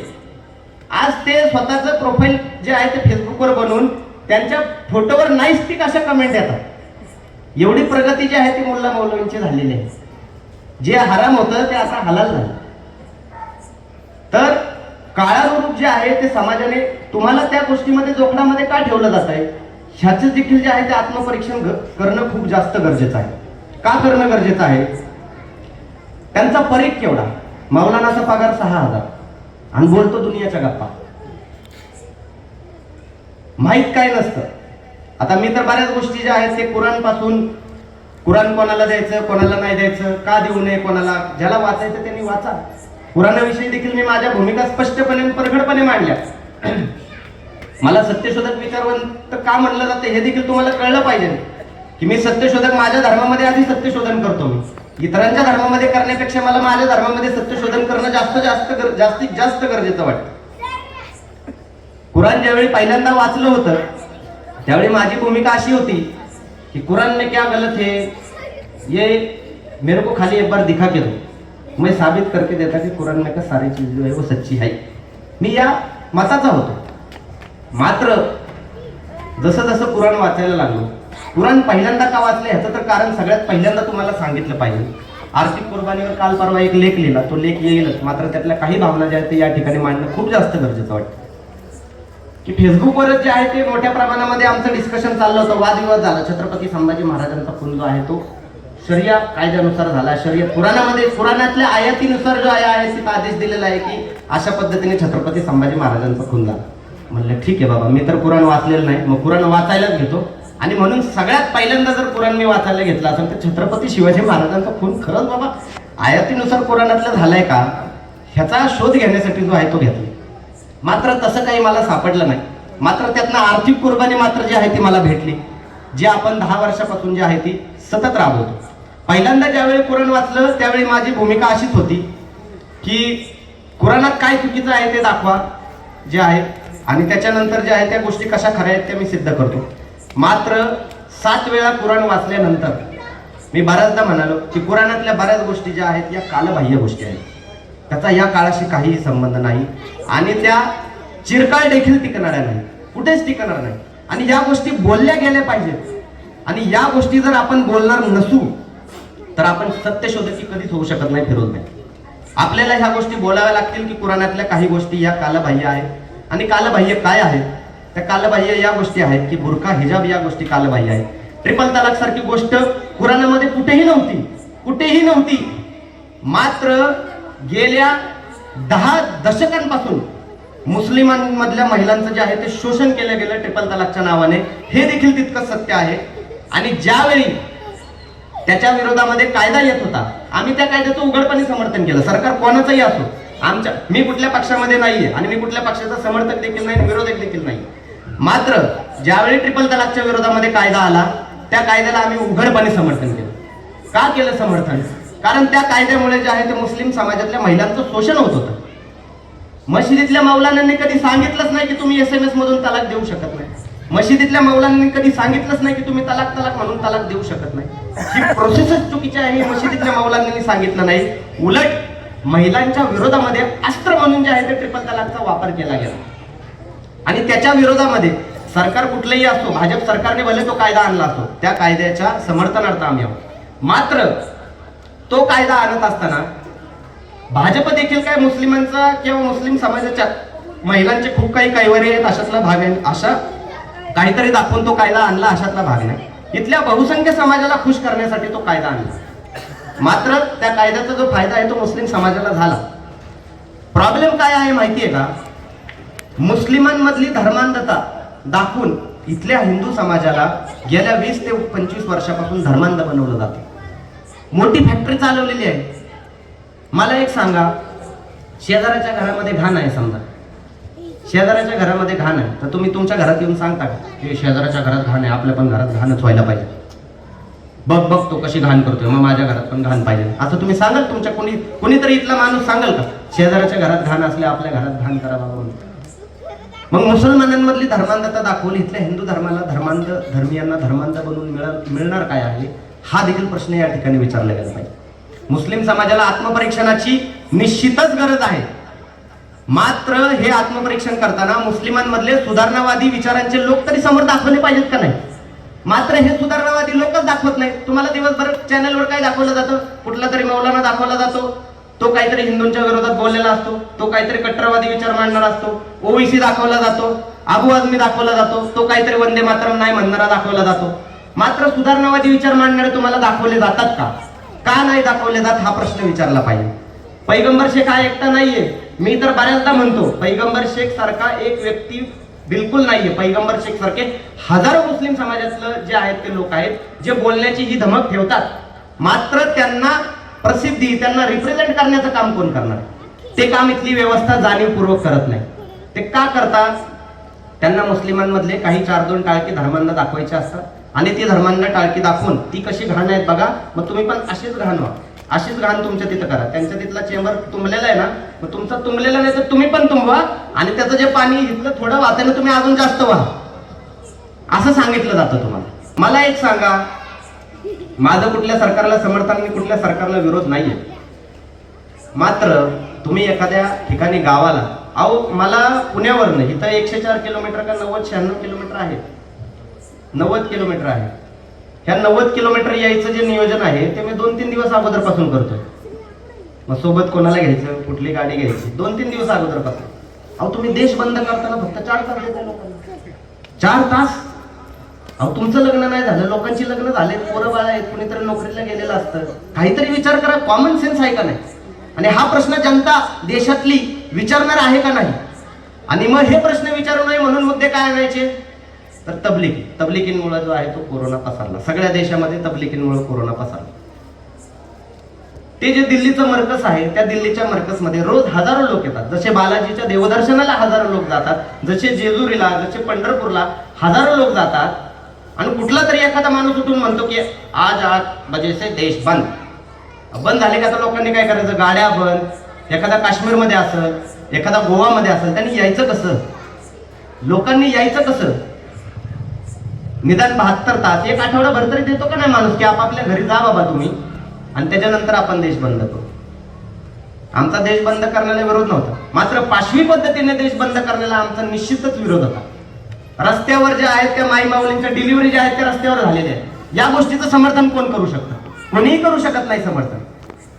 आज ते स्वतःचं प्रोफाईल जे आहे ते फेसबुकवर बनवून त्यांच्या फोटोवर नाईस्टिक अशा कमेंट येतात. एवढी प्रगती जी आहे ती मुल्ला मौलवींची झालेली आहे. जे हराम होतं ते आता हलाल झालं. तर काळानुरूप जे आहे ते समाजाने तुम्हाला त्या गोष्टीमध्ये जोखडामध्ये का ठेवलं जात आहे, ह्याचं देखील जे आहे ते आत्मपरीक्षण करणं खूप जास्त गरजेचं आहे. का करणं गरजेचं आहे? त्यांचा परीख केवढा, मौलानाचा पगार 6,000 आणि बोलतो दुनियाच्या गप्पा, माहित काय नसतं. आता मी तर बऱ्याच गोष्टी ज्या आहेत ते कुराण पासून, कुराण कोणाला द्यायचं कोणाला नाही द्यायचं, का देऊ नये कोणाला, ज्याला वाचायचं त्यांनी वाचा. कुराणाविषयी देखील मी माझ्या भूमिका स्पष्टपणे प्रगडपणे मांडल्या. मला सत्यशोधक विचारवंत का म्हणलं जातं हे देखील तुम्हाला कळलं पाहिजे की मी सत्यशोधक माझ्या धर्मामध्ये आधी सत्यशोधन करतो. मी इतरांच्या धर्मामध्ये करण्यापेक्षा मला माझ्या धर्मामध्ये सत्यशोधन करणं जास्तीत जास्त गरजेचं वाटतं. कुराण ज्यावेळी पहिल्यांदा वाचलं होतं त्यावेळी माझी भूमिका अशी होती कि कुरान में क्या गलत है ये मेरे को खाली एक बार दिखा के दो, मैं साबित करके देता कि कुरान में का सारी चीज जो है वो सच्ची है. मी या मताचा होतो. मात्र जसं जसं कुराण वाचायला लागलो, कुराण पहिल्यांदा का वाचले ह्याचं तर कारण सगळ्यात पहिल्यांदा तुम्हाला सांगितलं पाहिजे. आर्थिक कुर्बानीवर काल परवा एक लेख लिहिला, तो लेख येईलच, मात्र त्यातल्या काही भावना ज्या आहेत ते या ठिकाणी मांडणं खूप जास्त गरजेचं वाटतं. की फेसबुकवरच जे आहे ते मोठ्या प्रमाणामध्ये आमचं डिस्कशन चाललं होतं, वादविवाद झाला. छत्रपती संभाजी महाराजांचा खून जो आहे तो शरिया कायद्यानुसार झाला. शरिया पुराणामध्ये, पुराणातल्या आयातीनुसार जो आहे आयातीत आदेश दिलेला आहे की अशा पद्धतीने छत्रपती संभाजी महाराजांचा खून झाला. म्हणलं ठीक आहे बाबा, मी तर कुराण वाचलेलं नाही, मग कुराण वाचायलाच घेतो. आणि म्हणून सगळ्यात पहिल्यांदा जर कुराण मी वाचायला घेतला असेल तर छत्रपती शिवाजी महाराजांचा खून खरंच बाबा आयातीनुसार कुराणातला झालाय का ह्याचा शोध घेण्यासाठी जो आहे तो घेतला. मात्र तसं काही मला सापडलं नाही. मात्र त्यातनं आर्थिक कुर्बानी मात्र जी आहे ती मला भेटली, जी आपण 10 वर्षापासून जी आहे ती सतत राबवतो. पहिल्यांदा ज्यावेळी कुराण वाचलं त्यावेळी माझी भूमिका अशीच होती की कुराणात काय चुकीचं आहे ते दाखवा जे आहे, आणि त्याच्यानंतर जे आहे त्या गोष्टी कशा खऱ्या आहेत त्या मी सिद्ध करतो. मात्र 7 वेळा कुराण वाचल्यानंतर मी बऱ्याचदा म्हणालो की कुराणातल्या बऱ्याच गोष्टी ज्या आहेत या कालबाह्य गोष्टी आहेत, त्याचा या काळाशी काहीही संबंध नाही आणि त्या चिरकाळ देखील टिकणाऱ्या नाही, कुठेच टिकणार नाही. आणि या गोष्टी बोलल्या गेल्या पाहिजेत. आणि या गोष्टी जर आपण बोलणार नसू तर आपण सत्यशोधकी कधीच होऊ शकत नाही. फिरोज नाही, आपल्याला ह्या गोष्टी बोलाव्या लागतील की कुराणातल्या काही गोष्टी या कालबाह्य आहेत. आणि कालबाह्य काय आहेत? त्या कालबाह्य या गोष्टी आहेत की बुरका हिजाब या गोष्टी कालबाह्य आहेत. ट्रिपल तलाक सारखी गोष्ट कुराणामध्ये कुठेही नव्हती, कुठेही नव्हती. मात्र गेल्या 10 दशकांपासून मुस्लिमांमधल्या महिलांचं जे आहे ते शोषण केलं गेलं ट्रिपल तलाकच्या नावाने, हे देखील तितकंच सत्य आहे. आणि ज्यावेळी त्याच्या विरोधामध्ये कायदा येत होता, आम्ही त्या कायद्याचं उघडपणे समर्थन केलं. सरकार कोणाचंही असो, मी कुठल्या पक्षामध्ये नाहीये आणि मी कुठल्या पक्षाचा समर्थक देखील नाही, विरोधक देखील नाही. मात्र ज्यावेळी ट्रिपल तलाकच्या विरोधामध्ये कायदा आला त्या कायद्याला आम्ही उघडपणे समर्थन केलं. का केलं समर्थन? कारण त्या कायद्यामुळे जे आहे ते मुस्लिम समाजातल्या महिलांचं शोषण होत होतं. मशिदीतल्या मौलानांनी कधी सांगितलंच नाही की तुम्ही SMS मधून तलाक देऊ शकत नाही. मशिदीतल्या मौलानांनी कधी सांगितलंच नाही की तुम्ही तलाक म्हणून तलाक देऊ शकत नाही. ही प्रोसेसच चुकीची आहे. मशिदीतल्या मौलानांनी सांगितलं नाही. उलट महिलांच्या विरोधामध्ये अस्त्र म्हणून जे आहे ते ट्रिपल तलाकचा वापर केला गेला. आणि त्याच्या विरोधामध्ये सरकार कुठलंही असो, भाजप सरकारने भले तो कायदा आणला असतो, त्या कायद्याच्या समर्थनार्थ आम्ही आहोत. मात्र तो कायदा आणत असताना भाजप देखील काय मुस्लिमांचा किंवा मुस्लिम समाजाच्या महिलांचे खूप काही कैवारी आहेत अशातला भाग आहे, अशा काहीतरी दाखवून तो कायदा आणला अशातला भाग नाही. इथल्या बहुसंख्य समाजाला खुश करण्यासाठी तो कायदा आणला. मात्र त्या कायद्याचा जो फायदा आहे तो मुस्लिम समाजाला झाला. प्रॉब्लेम काय आहे माहितीये का? मुस्लिमांमधली धर्मांधता दाखवून इथल्या हिंदू समाजाला गेल्या 20 ते 25 वर्षापासून धर्मांध बनवलं जातं. मोठी फॅक्टरी चालवलेली आहे. मला एक सांगा, शेजाऱ्याच्या घरामध्ये घाण आहे, समजा शेजाऱ्याच्या घरामध्ये घाण आहे, तर तुम्ही तुमच्या घरात येऊन सांगता का की शेजाऱ्याच्या घरात घाण आहे, आपल्या पण घरात घाणच व्हायला पाहिजे, बघ तो कशी घाण करतोय, मग माझ्या घरात पण घाण पाहिजे, असं तुम्ही सांगाल? तुमच्या कोणीतरी इथला माणूस सांगाल का शेजाऱ्याच्या घरात घाण असले आपल्या घरात घाण करा बाबा म्हणून? मग मुसलमानांमधली धर्मांधता दाखवली इथल्या हिंदू धर्माला धर्मीयांना धर्मांध बनवून मिळणार काय आहे, हा देखील प्रश्न या ठिकाणी विचारला गेला पाहिजे. मुस्लिम समाजाला आत्मपरीक्षणाची निश्चितच गरज आहे. मात्र हे आत्मपरीक्षण करताना मुस्लिमांमधले सुधारणावादी विचारांचे लोक तरी समोर दाखवले पाहिजेत का नाही? मात्र हे सुधारणावादी लोकच दाखवत नाही. तुम्हाला दिवसभर चॅनलवर काय दाखवलं जातं? कुठला तरी मौलाना दाखवला जातो, तो काहीतरी हिंदूंच्या विरोधात बोललेला असतो, तो काहीतरी कट्टरवादी विचार मांडणारा असतो. ओवीसी दाखवला जातो, अबू आझमी दाखवला जातो, तो काहीतरी वंदे मातरम नाही म्हणणारा दाखवला जातो. मात्र सुधारणावादी विचार मांडणारे तुम्हाला दाखवले जातात का? का नाही दाखवले जात हा प्रश्न विचारला पाहिजे. पैगंबर शेख हा एकटा नाहीये. मी तर बऱ्याचदा म्हणतो पैगंबर शेख सारखा एक व्यक्ती बिलकुल नाहीये. पैगंबर शेख सारखे हजारो मुस्लिम समाजातलं जे आहेत ते लोक आहेत जे बोलण्याची ही धमक ठेवतात. मात्र त्यांना प्रसिद्धी, त्यांना रिप्रेझेंट करण्याचं काम कोण करणार? ते काम इथली व्यवस्था जाणीवपूर्वक करत नाही. ते का करतात? त्यांना मुस्लिमांमधले काही 4-2 टाळकी धर्मांना दाखवायचे असतात आणि ती धर्मांना टाळकी दाखवून ती कशी घाण आहेत बघा, मग तुम्ही पण अशीच घाण व्हा, अशीच घाण तुमच्या तिथं करा. त्यांच्या तिथला चेंबर तुंबलेला आहे ना, मग तुमचा तुंबलेला नाही तर तुम्ही पण तुंबवा आणि त्याचं जे पाणी इथलं थोडं वाहताना तुम्ही अजून जास्त व्हा, असं सांगितलं जातं तुम्हाला. मला एक सांगा, माझं कुठल्या सरकारला समर्थन आणि कुठल्या सरकारला विरोध नाहीये. मात्र तुम्ही एखाद्या ठिकाणी गावाला, मला पुण्यावरनं इथं 104 किलोमीटर का 90-96 किलोमीटर आहे, 90 किलोमीटर आहे. ह्या 90 किलोमीटर यायचं जे नियोजन आहे ते मी 2-3 दिवस अगोदरपासून करतोय. मग सोबत कोणाला घ्यायचं, कुठली गाडी घ्यायची, 2-3 दिवस अगोदरपासून. तुम्ही देश बंद करताना फक्त 4 तास देताय लोकांना, 4 तास. तुमचं लग्न नाही झालं, लोकांची लग्न झाले, पोरं बाळा आहेत, कुणीतरी नोकरीला गेलेलं असतं. काहीतरी विचार करा, कॉमन सेन्स आहे का नाही? आणि हा प्रश्न जनता देशातली विचारणार आहे का नाही? आणि मग हे प्रश्न विचारू नये म्हणून मुद्दे काय आणायचे? तर तबलिगींमुळे जो आहे तो कोरोना पसरला. सगळ्या देशामध्ये तबलिगींमुळे कोरोना पसरला. ते जे दिल्लीचं मरकज आहे त्या दिल्लीच्या मरकजमध्ये रोज हजारो लोक येतात. जसे बालाजीच्या देवदर्शनाला हजारो लोक जातात, जसे जेजुरीला, जसे पंढरपूरला हजारो लोक जातात. आणि कुठला तरी एखादा माणूस उठून म्हणतो की आज 8 बजे से देश बंद. बंद झाले का? तर लोकांनी काय करायचं? गाड्या बंद. एखादा काश्मीरमध्ये असेल, एखादा गोवामध्ये असेल, त्यांनी यायचं कसं? लोकांनी यायचं कसं? निदान 72 तास, 1 आठवडाभर तरी देतो का नाही माणूस की आपापल्या घरी जा बाबा तुम्ही, आणि त्याच्यानंतर आपण देश बंद करू. आमचा देश बंद करण्याला विरोध नव्हता, मात्र पाशवी पद्धतीने देश बंद करण्याला आमचा निश्चितच विरोध होता. रस्त्यावर जे आहेत त्या माई माऊलींच्या डिलिव्हरी ज्या आहेत त्या रस्त्यावर झालेल्या आहेत. या गोष्टीचं समर्थन कोण करू शकतं? कोणीही करू शकत नाही समर्थन.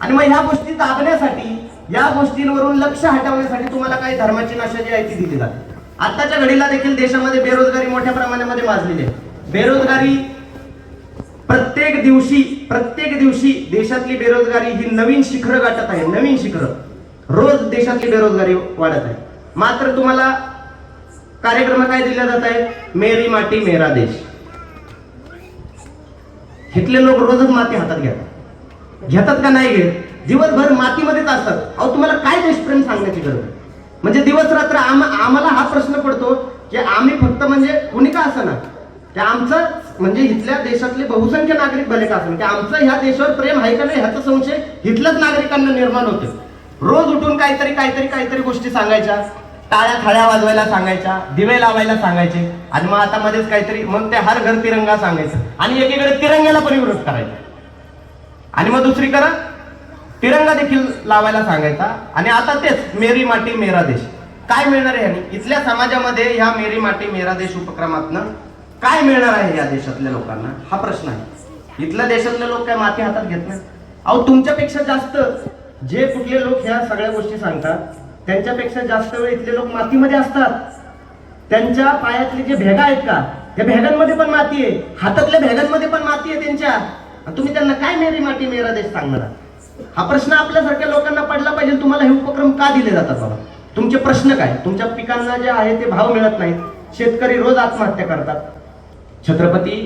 आणि मग ह्या गोष्टी दाबण्यासाठी, या गोष्टींवरून लक्ष हटवण्यासाठी तुम्हाला काही धर्माची नशा जी आहे ती दिली जाते. आताच्या घडीला देखील देशामध्ये बेरोजगारी मोठ्या प्रमाणामध्ये माजलेली आहे. बेरोजगारी प्रत्येक दिवशी देशातली बेरोजगारी ही नवीन शिखरं गाठत आहे. नवीन शिखरं, रोज देशातली बेरोजगारी वाढत आहे. मात्र तुम्हाला कार्यक्रम काय दिले जात आहेत? मेरी माती मेरा देश. इथले लोक रोजच माती हातात घेतात का नाही घेत? दिवसभर मातीमध्येच असतात. तुम्हाला काय देशप्रेम सांगण्याची गरज आहे? म्हणजे दिवस रात्र आम्हाला हा प्रश्न पडतो की आम्ही फक्त म्हणजे कुणी का असं ना की आमचं
म्हणजे इथल्या देशातले बहुसंख्य नागरिक भले का असेल की आमचं ह्या देशावर प्रेम आहे का नाही ह्याचा संशय इथल्याच नागरिकांना निर्माण होते. रोज उठून काहीतरी काहीतरी काहीतरी गोष्टी सांगायच्या, टाळ्या थाळ्या वाजवायला सांगायच्या, दिवे लावायला सांगायचे, आणि मग आता मध्येच काहीतरी मग ते हर घर तिरंगा सांगायचं, आणि एकीकडे तिरंग्याला पण विरोध करायचा, आणि मग दुसरीकडे तिरंगा देखील लावायला सांगायचा. आणि आता तेच मेरी माटी मेरा देश. काय मिळणार आहे ह्यानी? इथल्या समाजामध्ये ह्या मेरी माटी मेरा देश उपक्रमातनं काय मिळणार आहे या देशातल्या लोकांना, हा प्रश्न आहे. इथल्या देशातले लोक काय माती हातात घेत नाही. अहो, तुमच्यापेक्षा जास्त जे कुठले लोक ह्या सगळ्या गोष्टी सांगतात त्यांच्यापेक्षा जास्त वेळ इथले लोक मातीमध्ये असतात. त्यांच्या पायातले जे भेगा आहेत का, त्या भेगांमध्ये पण माती आहे, हातातल्या भेगांमध्ये पण माती आहे त्यांच्या. आणि तुम्ही त्यांना काय मेरी माती मेरा देश सांगणार? हा प्रश्न आपल्यासारख्या लोकांना पडला पाहिजे. तुम्हाला हे उपक्रम का दिले जातात बाबा? तुमचे प्रश्न काय? तुमच्या पिकांना जे आहे ते भाव मिळत नाहीत, शेतकरी रोज आत्महत्या करतात. छत्रपती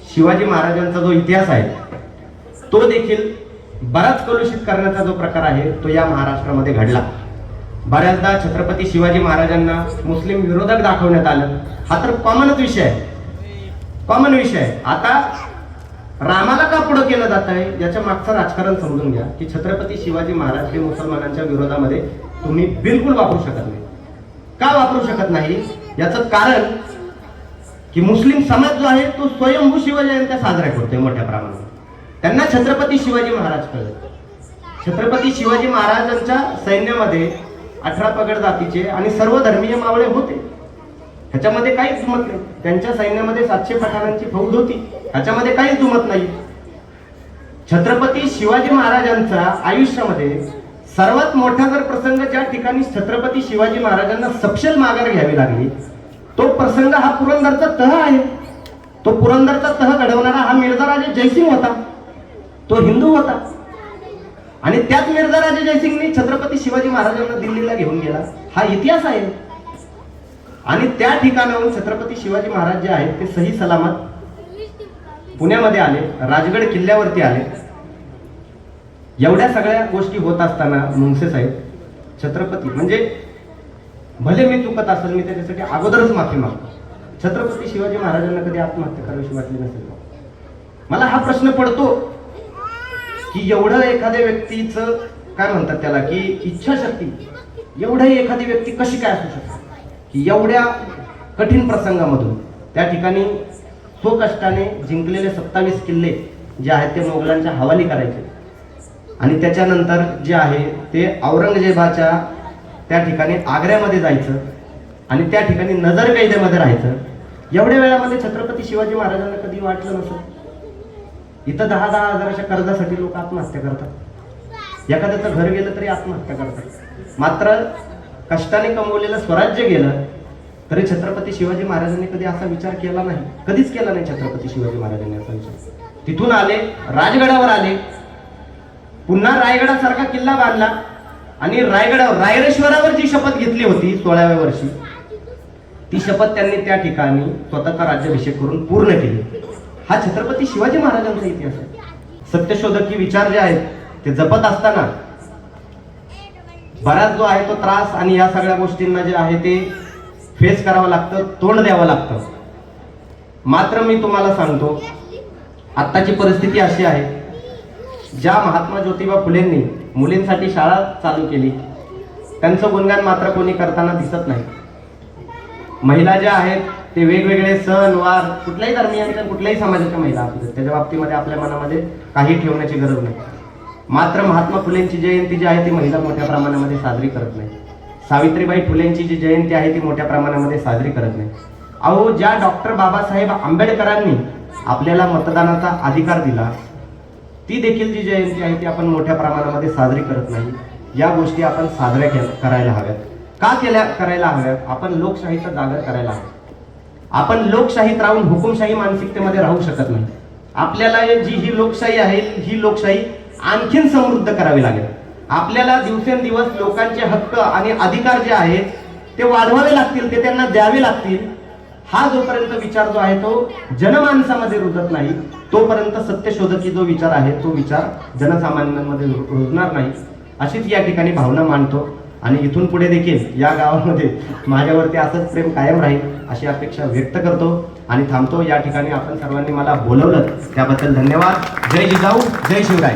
शिवाजी महाराजांचा जो इतिहास आहे तो देखील बराच कलुषित करण्याचा जो प्रकार आहे तो या महाराष्ट्रामध्ये घडला. बऱ्याचदा छत्रपती शिवाजी महाराजांना मुस्लिम विरोधक दाखवण्यात आलं. हा तर कॉमनच विषय आहे, कॉमन विषय आहे. आता रामाला का पुढे केलं जात आहे याच्या मागचं राजकारण समजून घ्या की छत्रपती शिवाजी महाराज हे मुसलमानांच्या विरोधामध्ये तुम्ही बिलकुल वापरू शकत नाही. का वापरू शकत नाही याचं कारण की मुस्लिम समाज जो आहे तो स्वयंभू शिवजयंत्या साजऱ्या करतोय मोठ्या प्रमाणात. त्यांना छत्रपती शिवाजी महाराज कळत. छत्रपती शिवाजी महाराजांच्या सैन्यामध्ये 18 पगड जातीचे आणि सर्व धर्मीय मावळे होते, ह्याच्यामध्ये काहीच दुमत नाही. त्यांच्या सैन्यामध्ये 700 पठाणांची फौज होती, ह्याच्यामध्ये काहीच दुमत नाही. छत्रपती शिवाजी महाराजांच्या आयुष्यामध्ये सर्वात मोठा जर प्रसंग ज्या ठिकाणी छत्रपती शिवाजी महाराजांना सपशेल माघार घ्यावी लागली तो प्रसंग हा पुरंदरचा तह आहे. तो पुरंदरचा तह घडवणारा हा मिर्झाराजे जयसिंग होता. तो हिंदू होता, आणि त्याच मिर्झाराजे जयसिंगने छत्रपती शिवाजी महाराजांना दिल्लीला घेऊन गेला. हा इतिहास आहे. आणि त्या ठिकाणाहून छत्रपती शिवाजी महाराज जे आहेत ते सही सलामत पुण्यामध्ये आले, राजगड किल्ल्यावरती आले. एवढ्या सगळ्या गोष्टी होत असताना मुंगसे साहेब छत्रपती म्हणजे भले मी चुकत असेल, मी त्याच्यासाठी अगोदरच माफी मागतो. छत्रपती शिवाजी महाराजांना कधी आत्महत्या करावीशी वाटली नसेल. मला हा प्रश्न पडतो की एवढं एखाद्या व्यक्तीचं काय म्हणतात त्याला की इच्छाशक्ती, एवढी एखादी व्यक्ती कशी काय असू शकते की एवढ्या कठीण प्रसंगामधून त्या ठिकाणी स्वकष्टाने जिंकलेले 27 किल्ले जे आहेत ते मोगलांच्या हवाली करायचे, आणि त्याच्यानंतर जे आहे ते औरंगजेबाच्या त्या ठिकाणी आग्र्यामध्ये जायचं आणि त्या ठिकाणी नजर कैदेमध्ये राहायचं. एवढ्या वेळामध्ये छत्रपती शिवाजी महाराजांना कधी वाटलं नसतं. इथं 10-10 हजाराच्या कर्जासाठी लोक आत्महत्या करतात, एखाद्याचं घर गेलं तरी आत्महत्या करतात. मात्र कष्टाने कमवलेलं स्वराज्य गेलं तरी छत्रपती शिवाजी महाराजांनी कधी असा विचार केला नाही, कधीच केला नाही छत्रपती शिवाजी महाराजांनी असा विचार. तिथून आले, राजगडावर आले, पुन्हा रायगडासारखा किल्ला बांधला, आणि रायगडावर रायरेश्वरावर जी शपथ घेतली होती 16व्या वर्षी ती शपथ त्यांनी त्या ठिकाणी स्वतःचा राज्याभिषेक करून पूर्ण केली. हा छत्रपती शिवाजी महाराजांचा इतिहास आहे. सत्यशोधकी विचार जे आहेत ते जपत असताना बराच जो आहे तो त्रास आणि या सगळ्या गोष्टींना जे आहे ते फेस करावं लागतं, तोंड द्यावं लागतं. मात्र मी तुम्हाला सांगतो आत्ताची परिस्थिती अशी आहे, ज्या महात्मा ज्योतिबा फुलेंनी मुलींसाठी शाळा चालू केली त्यांचं गुणगान मात्र कोणी करताना दिसत नाही. महिला ज्या आहेत ते वेगवेगळे सण वार कुठल्याही धर्मीयांच्या कुठल्याही समाजाच्या महिला असतात त्याच्या बाबतीमध्ये आपल्या मनामध्ये काही ठेवण्याची गरज नाही. मात्र महात्मा फुलेंची जयंती जी आहे ती महिला मोठ्या प्रमाणामध्ये साजरी करत नाही. सावित्रीबाई फुलेंची जी जयंती आहे ती मोठ्या प्रमाणामध्ये साजरी करत नाही. अहो, ज्या डॉक्टर बाबासाहेब आंबेडकरांनी आपल्याला मतदानाचा अधिकार दिला ती देखील जी जयंती आहे ती आपण मोठ्या प्रमाणामध्ये साजरी करत नाही. या गोष्टी आपण साजऱ्या करायला हव्यात. का करायला हव्यात? आपण लोकशाहीचा जागर करायला हवं. आपण लोकशाहीत राहून हुकुमशाही मानसिकतेमध्ये राहू शकत नाही. आपल्याला जी ही लोकशाही आहे ही लोकशाही आणखीन समृद्ध करावी लागेल. आपल्याला दिवसेंदिवस लोकांचे हक्क आणि अधिकार जे आहेत ते वाढवावे लागतील, ते त्यांना द्यावे लागतील. हा जोपर्यंत विचार जो आहे तो जनमानसामध्ये रुजत नाही तोपर्यंत सत्यशोधकी जो विचार आहे तो विचार जनसामान्यांमध्ये रुजणार नाही. अशीच या ठिकाणी भावना मांडतो. आणि इथून पुढे देखील या गावामध्ये माझ्यावरती असंच प्रेम कायम राहील अशी अपेक्षा व्यक्त करतो आणि थांबतो. या ठिकाणी आपण सर्वांनी मला बोलवलं त्याबद्दल धन्यवाद. जय जिजाऊ, जय शिवराय.